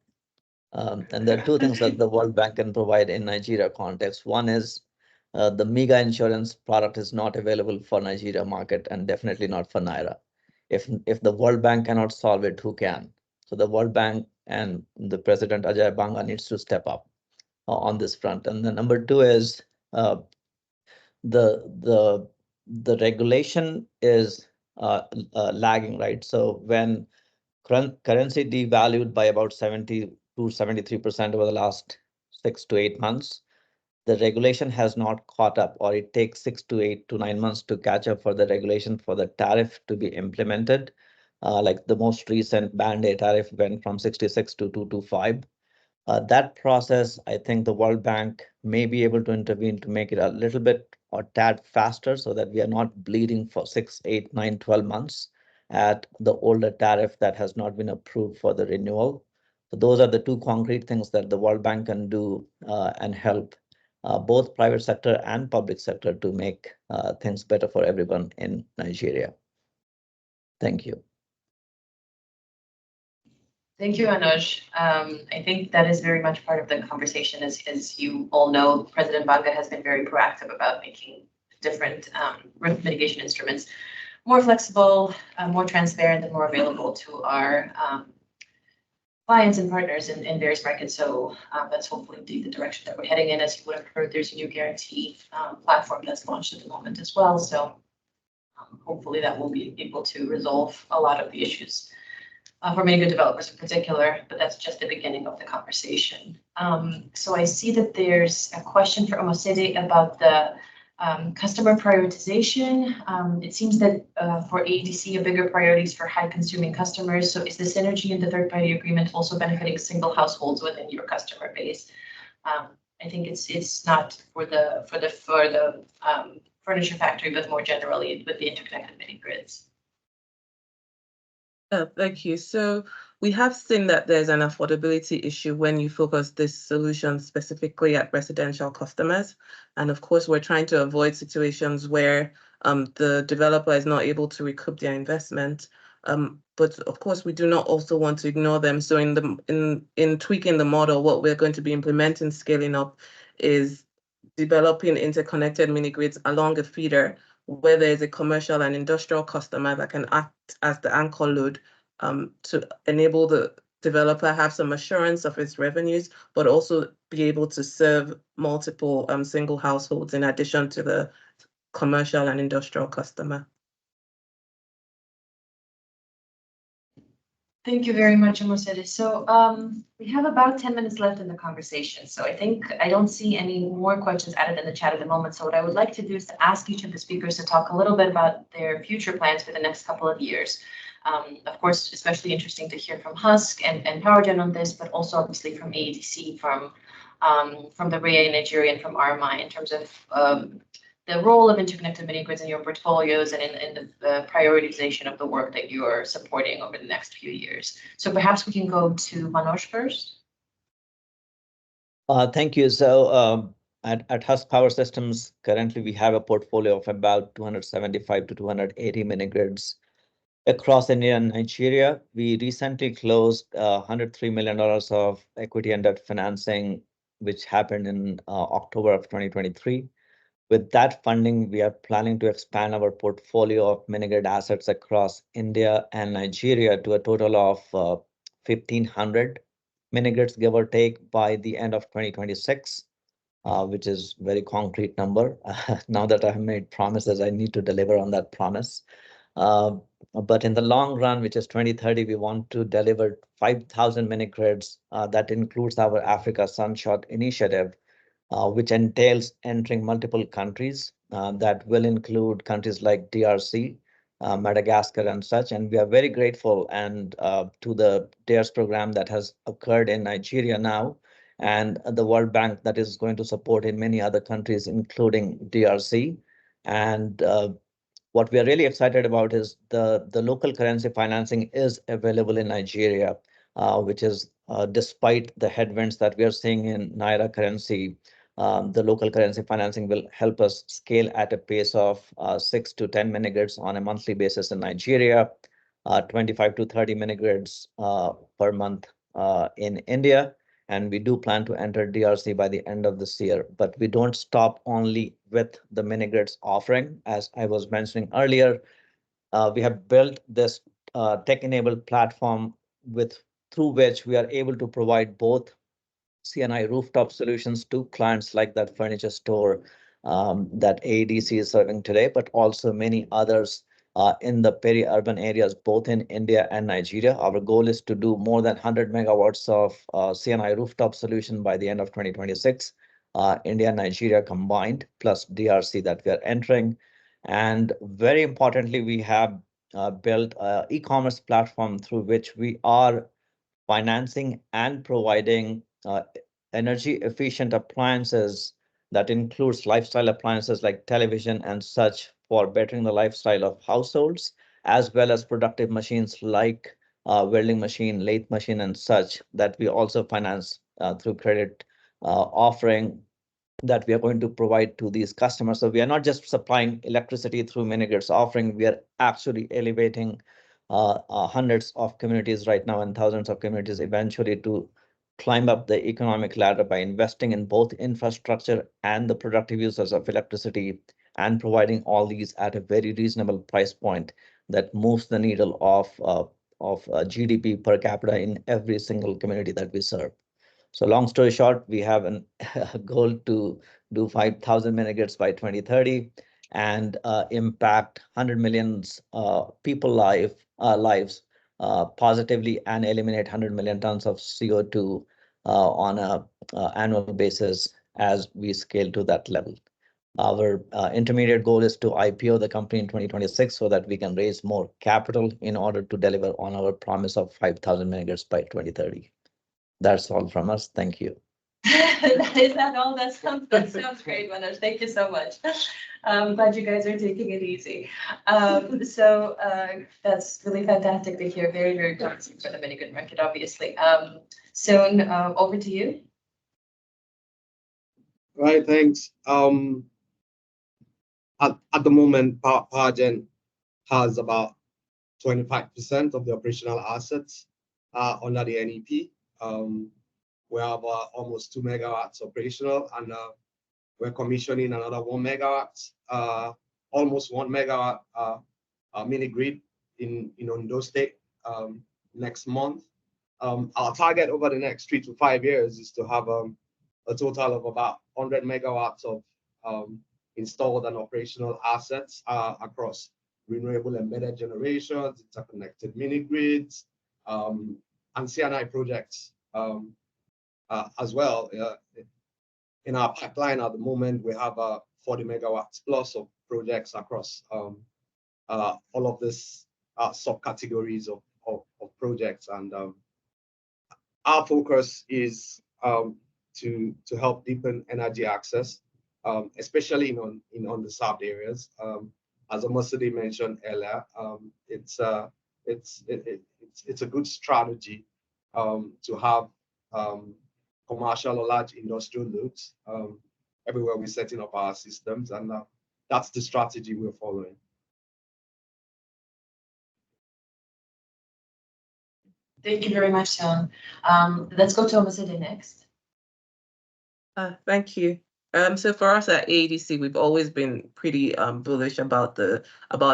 And there are two things that the World Bank can provide in Nigeria context. One is the MEGA insurance product is not available for Nigeria market and definitely not for Naira. If the World Bank cannot solve it, who can? So the World Bank and the President Ajay Banga needs to step up on this front. And the number two is the regulation is lagging, right? So when currency devalued by about 70 to 73% over the last 6 to 8 months, the regulation has not caught up, or it takes 6 to 8 to 9 months to catch up for the regulation for the tariff to be implemented. Like the most recent band-aid tariff went from 66 to 225. That process, I think the World Bank may be able to intervene to make it a little bit or tad faster so that we are not bleeding for 6, 8, 9, 12 months at the older tariff that has not been approved for the renewal. So those are the two concrete things that the World Bank can do and help both private sector and public sector to make things better for everyone in Nigeria. Thank you. Thank you, Anuj. I think that is very much part of the conversation. As you all know, President Banga has been very proactive about making different risk mitigation instruments more flexible, more transparent, and more available to our clients and partners in various markets. So that's hopefully the direction that we're heading in. As you would have heard, there's a new guarantee platform that's launched at the moment as well. So hopefully that will be able to resolve a lot of the issues for many good developers in particular, but that's just the beginning of the conversation. So I see that there's a question for Omosede about the customer prioritization. It seems that for AEDC, a bigger priority is for high-consuming customers. So is the synergy in the third-party agreement also benefiting single households within your customer base? I think it's not for the furniture factory, but more generally with the interconnected mini grids. Thank you. So we have seen that there's an affordability issue when you focus this solution specifically at residential customers. And of course, we're trying to avoid situations where the developer is not able to recoup their investment. But of course, we do not also want to ignore them. So in tweaking the model, what we're going to be implementing, scaling up, is developing interconnected mini grids along a feeder where there is a commercial and industrial customer that can act as the anchor load to enable the developer have some assurance of its revenues, but also be able to serve multiple single households in addition to the commercial and industrial customer. Thank you very much, Mercedes. So we have about 10 minutes left in the conversation. So I don't see any more questions added in the chat at the moment. So what I would like to do is to ask each of the speakers to talk a little bit about their future plans for the next couple of years. Of course, especially interesting to hear from Husk and PowerGen on this, but also obviously from AEDC, from the REA in Nigeria, and from RMI in terms of the role of interconnected mini grids in your portfolios and in the prioritization of the work that you are supporting over the next few years. So perhaps we can go to Manoj first. Thank you. So at Husk Power Systems, currently we have a portfolio of about 275 to 280 mini grids across India and Nigeria. We recently closed $103 million of equity and debt financing, which happened in October of 2023. With that funding, we are planning to expand our portfolio of mini grid assets across India and Nigeria to a total of 1,500 mini grids, give or take, by the end of 2026, which is a very concrete number. Now that I have made promises, I need to deliver on that promise. But in the long run, which is 2030, we want to deliver 5,000 mini grids. That includes our Africa Sunshot initiative, which entails entering multiple countries. That will include countries like DRC, Madagascar, and such. And we are very grateful to the DARES program that has occurred in Nigeria now, and the World Bank that is going to support in many other countries, including DRC. And what we are really excited about is the local currency financing is available in Nigeria, which is despite the headwinds that we are seeing in Naira currency. The local currency financing will help us scale at a pace of 6 to 10 mini grids on a monthly basis in Nigeria, 25 to 30 mini grids per month in India. And we do plan to enter DRC by the end of this year. But we don't stop only with the mini grids offering. As I was mentioning earlier, we have built this tech-enabled platform through which we are able to provide both CNI rooftop solutions to clients like that furniture store that AEDC is serving today, but also many others in the peri-urban areas, both in India and Nigeria. Our goal is to do more than 100 megawatts of CNI rooftop solution by the end of 2026, India and Nigeria combined, plus DRC that we are entering. And very importantly, we have built an e-commerce platform through which we are financing and providing energy efficient appliances that includes lifestyle appliances like television and such for bettering the lifestyle of households, as well as productive machines like welding machine, lathe machine, and such that we also finance through credit offering that we are going to provide to these customers. So we are not just supplying electricity through mini grids offering, we are actually elevating hundreds of communities right now and thousands of communities eventually to climb up the economic ladder by investing in both infrastructure and the productive uses of electricity, and providing all these at a very reasonable price point that moves the needle of GDP per capita in every single community that we serve. So long story short, we have a goal to do 5,000 mini grids by 2030 and impact 100 million people lives positively and eliminate 100 million tons of CO2 on an annual basis as we scale to that level. Our intermediate goal is to IPO the company in 2026 so that we can raise more capital in order to deliver on our promise of 5,000 mini grids by 2030. That's all from us. Thank you. Is that all? That sounds great, Manoj. Thank you so much. I'm glad you guys are taking it easy. So that's really fantastic to hear. Very, very promising for the mini grid market, obviously. So over to you. Right, thanks. At the moment, PowerGen has about 25% of the operational assets under the NEP. We have almost 2 megawatts operational, and we're commissioning another 1 megawatt, almost 1 megawatt mini grid in Ondo State next month. Our target over the next 3 to 5 years is to have a total of about 100 megawatts of installed and operational assets across renewable embedded generations, interconnected mini grids, and CNI projects as well. In our pipeline at the moment, we have 40 megawatts plus of projects across all of these subcategories of projects. And our focus is to help deepen energy access, especially in underserved areas. As Omaside mentioned earlier, it's a good strategy to have commercial or large industrial loads everywhere we're setting up our systems, and that's the strategy we're following. Thank you very much, Sean. Let's go to Omaside next. Thank you. So for us at AEDC, we've always been pretty bullish about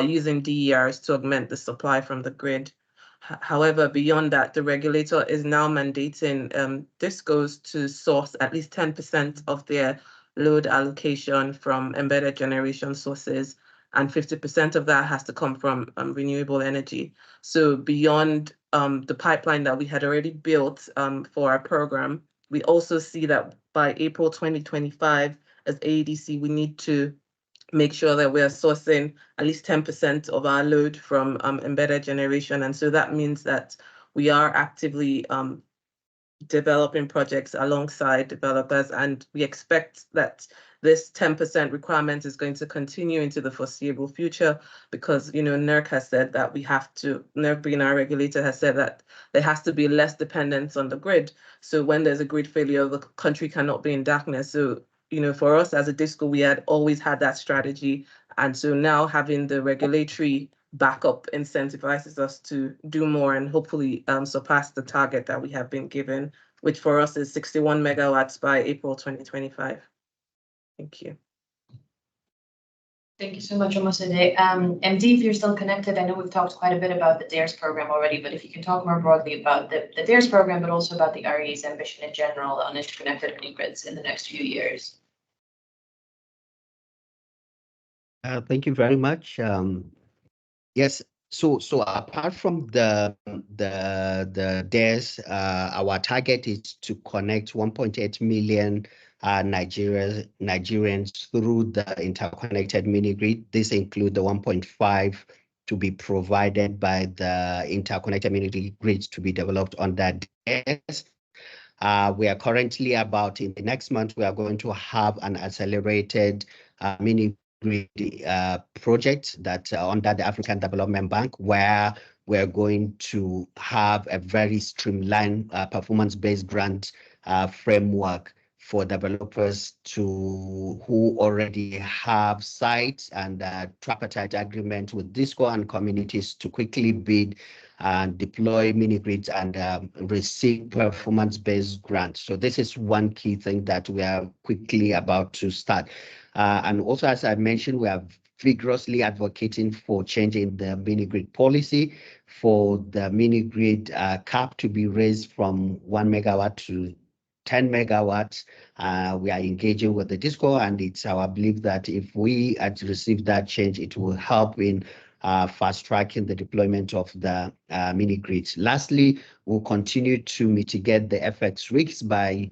using DERs to augment the supply from the grid. However, beyond that, the regulator is now mandating DISCOs to source at least 10% of their load allocation from embedded generation sources, and 50% of that has to come from renewable energy. So beyond the pipeline that we had already built for our program, we also see that by April 2025, as AEDC, we need to make sure that we are sourcing at least 10% of our load from embedded generation. And so that means that we are actively developing projects alongside developers, and we expect that this 10% requirement is going to continue into the foreseeable future, because NERC has said that NERC being our regulator has said that there has to be less dependence on the grid. So when there's a grid failure, the country cannot be in darkness. So for us as a DISCO, we had always had that strategy, and so now having the regulatory backup incentivizes us to do more and hopefully surpass the target that we have been given, which for us is 61 megawatts by April 2025. Thank you. Thank you so much, Omaside. MD, if you're still connected, I know we've talked quite a bit about the DARES program already, but if you can talk more broadly about the DARES program, but also about the REA's ambition in general on interconnected mini grids in the next few years. Thank you very much. Yes, so apart from the DARES, our target is to connect 1.8 million Nigerians through the interconnected mini grid. This includes the 1.5 to be provided by the interconnected mini grids to be developed on that DARES. We are currently in the next month, we are going to have an accelerated mini grid project that under the African Development Bank, where we're going to have a very streamlined performance-based grant framework for developers who already have sites and tripartite agreement with DISCO and communities to quickly bid and deploy mini grids and receive performance-based grants. So this is one key thing that we are quickly about to start. And also, as I mentioned, we are vigorously advocating for changing the mini grid policy, for the mini grid cap to be raised from 1 megawatt to 10 megawatts. We are engaging with the DISCO, and it's our belief that if we receive that change, it will help in fast tracking the deployment of the mini grids. Lastly, we'll continue to mitigate the FX risks by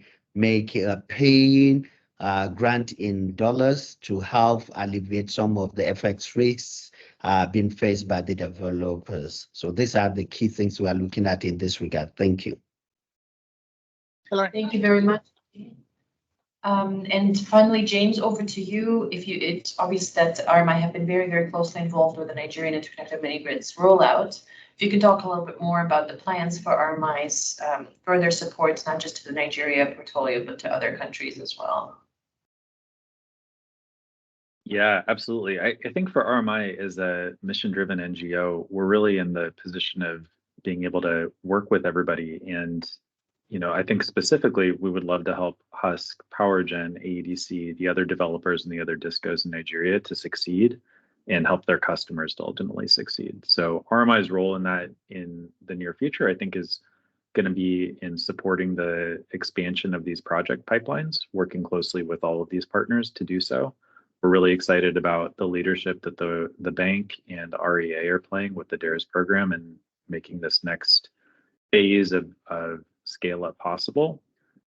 paying grant in dollars to help alleviate some of the FX risks being faced by the developers. So these are the key things we are looking at in this regard. Thank you. Thank you very much. And finally, James, over to you. It's obvious that RMI have been very, very closely involved with the Nigerian interconnected mini grids rollout. If you could talk a little bit more about the plans for RMI's further support, not just to the Nigeria portfolio, but to other countries as well. Yeah, absolutely. I think for RMI as a mission-driven NGO, we're really in the position of being able to work with everybody. And, I think specifically we would love to help Husk, PowerGen, AEDC, the other developers and the other discos in Nigeria to succeed and help their customers to ultimately succeed. So RMI's role in that in the near future, I think, is going to be in supporting the expansion of these project pipelines, working closely with all of these partners to do so. We're really excited about the leadership that the bank and REA are playing with the DARES program and making this next phase of scale up possible.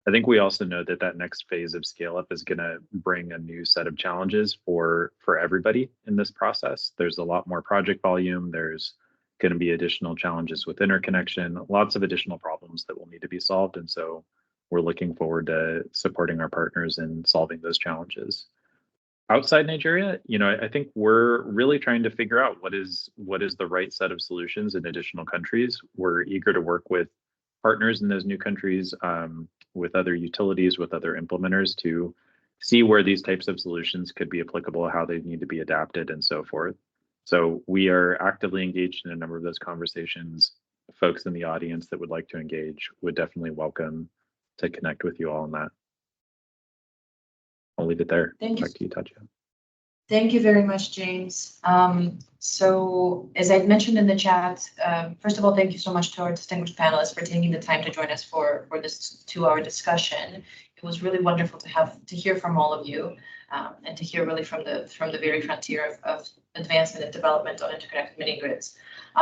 I think we also know that next phase of scale up is going to bring a new set of challenges for everybody in this process. There's a lot more project volume. There's going to be additional challenges with interconnection, lots of additional problems that will need to be solved. And so we're looking forward to supporting our partners in solving those challenges. Outside Nigeria, I think we're really trying to figure out what is the right set of solutions in additional countries. We're eager to work with partners in those new countries, with other utilities, with other implementers to see where these types of solutions could be applicable, how they need to be adapted, and so forth. So we are actively engaged in a number of those conversations. Folks in the audience that would like to engage would definitely welcome to connect with you all on that. I'll leave it there. Thank you. Back to you, Tatya. Thank you very much, James. So as I mentioned in the chat, first of all, thank you so much to our distinguished panelists for taking the time to join us for this 2-hour discussion. It was really wonderful to hear from all of you, and to hear really from the very frontier of advancement and development on interconnected mini grids.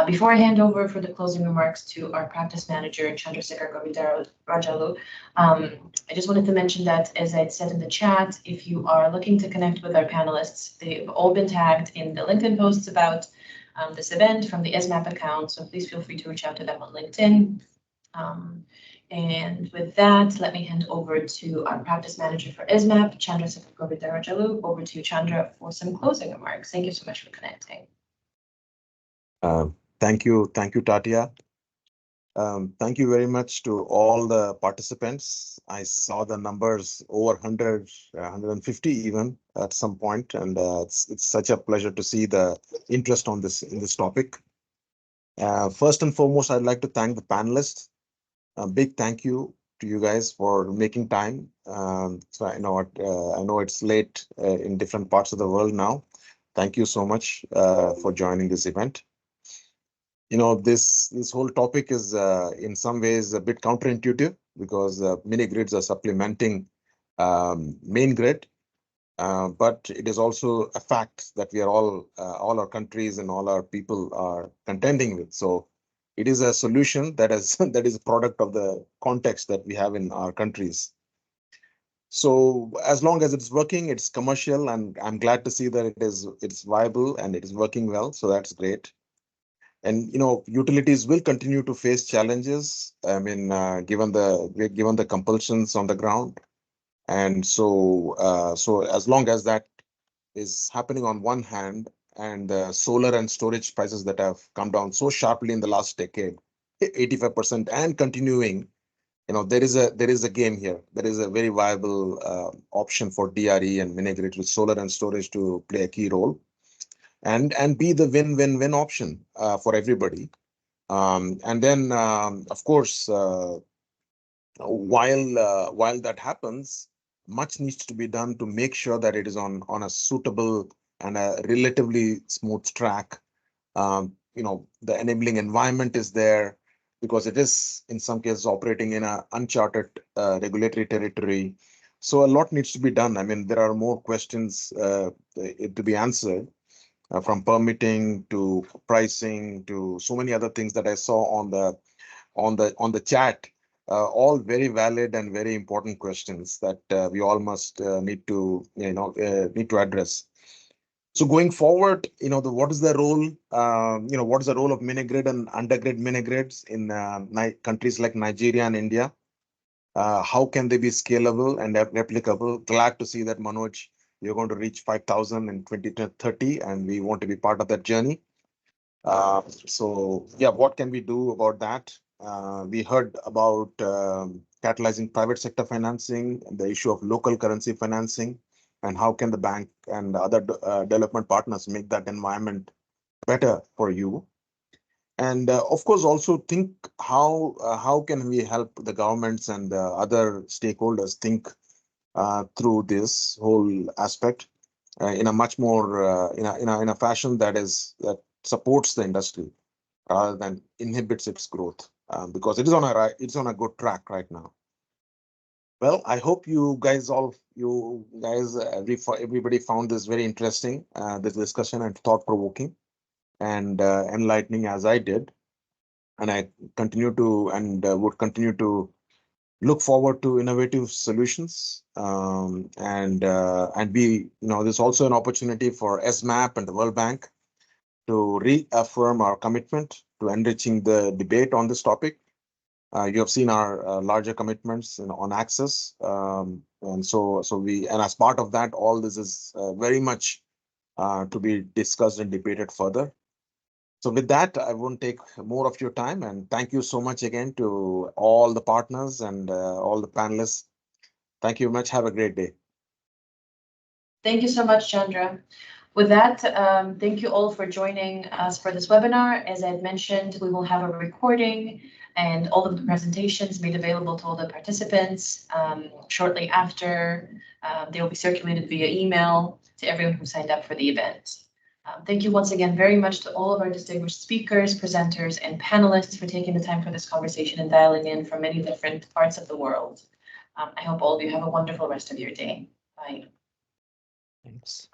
Before I hand over for the closing remarks to our practice manager, Chandrasekhar Govindarajalu, I just wanted to mention that, as I said in the chat, if you are looking to connect with our panelists, they've all been tagged in the LinkedIn posts about this event from the ESMAP account, so please feel free to reach out to them on LinkedIn. And with that, let me hand over to our practice manager for ESMAP, Chandrasekhar Govindarajalu. Over to you, Chandra, for some closing remarks. Thank you so much for connecting. Thank you, Tatya. Thank you very much to all the participants. I saw the numbers over 100, 150 even at some point, and it's such a pleasure to see the interest in this topic. First and foremost, I'd like to thank the panelists. A big thank you to you guys for making time. So I know it's late in different parts of the world now. Thank you so much for joining this event. This whole topic is in some ways a bit counterintuitive because mini grids are supplementing main grid, but it is also a fact that we are all our countries and all our people are contending with. So it is a solution that is a product of the context that we have in our countries. So as long as it's working, it's commercial, and I'm glad to see that it's viable and it is working well. So that's great. And utilities will continue to face challenges. I mean, given the compulsions on the ground, and so as long as that is happening on one hand, and solar and storage prices that have come down so sharply in the last decade, 85% and continuing, there is a game here. There is a very viable option for DRE and mini grid with solar and storage to play a key role, and be the win-win-win option for everybody. And then, of course, while that happens, much needs to be done to make sure that it is on a suitable and a relatively smooth track. The enabling environment is there because it is in some cases operating in an uncharted regulatory territory. So a lot needs to be done. I mean, there are more questions to be answered, from permitting to pricing to so many other things that I saw on the chat. All very valid and very important questions that we all must need to address. So going forward, what is the role? What is the role of mini grid and undergrid mini grids in countries like Nigeria and India? How can they be scalable and replicable? Glad to see that, Manoj, you're going to reach 5,000 in 2030, and we want to be part of that journey. So yeah, what can we do about that? We heard about catalyzing private sector financing and the issue of local currency financing. and how can the bank and the other development partners make that environment better for you. And of course, also think how can we help the governments and other stakeholders think through this whole aspect in a much more in a fashion that supports the industry rather than inhibits its growth, because it is on a good track right now. Well, I hope everybody found this very interesting, this discussion, and thought-provoking and enlightening as I did. And I continue to and would continue to look forward to innovative solutions. And there's also an opportunity for ESMAP and the World Bank to reaffirm our commitment to enriching the debate on this topic. You have seen our larger commitments on access, and as part of that, all this is very much to be discussed and debated further. So with that, I won't take more of your time, and thank you so much again to all the partners and all the panelists. Thank you very much. Have a great day. Thank you so much, Chandra. With that, thank you all for joining us for this webinar. As I had mentioned, we will have a recording and all of the presentations made available to all the participants shortly after. They will be circulated via email to everyone who signed up for the event. Thank you once again very much to all of our distinguished speakers, presenters, and panelists for taking the time for this conversation and dialing in from many different parts of the world. I hope all of you have a wonderful rest of your day. Bye. Thanks.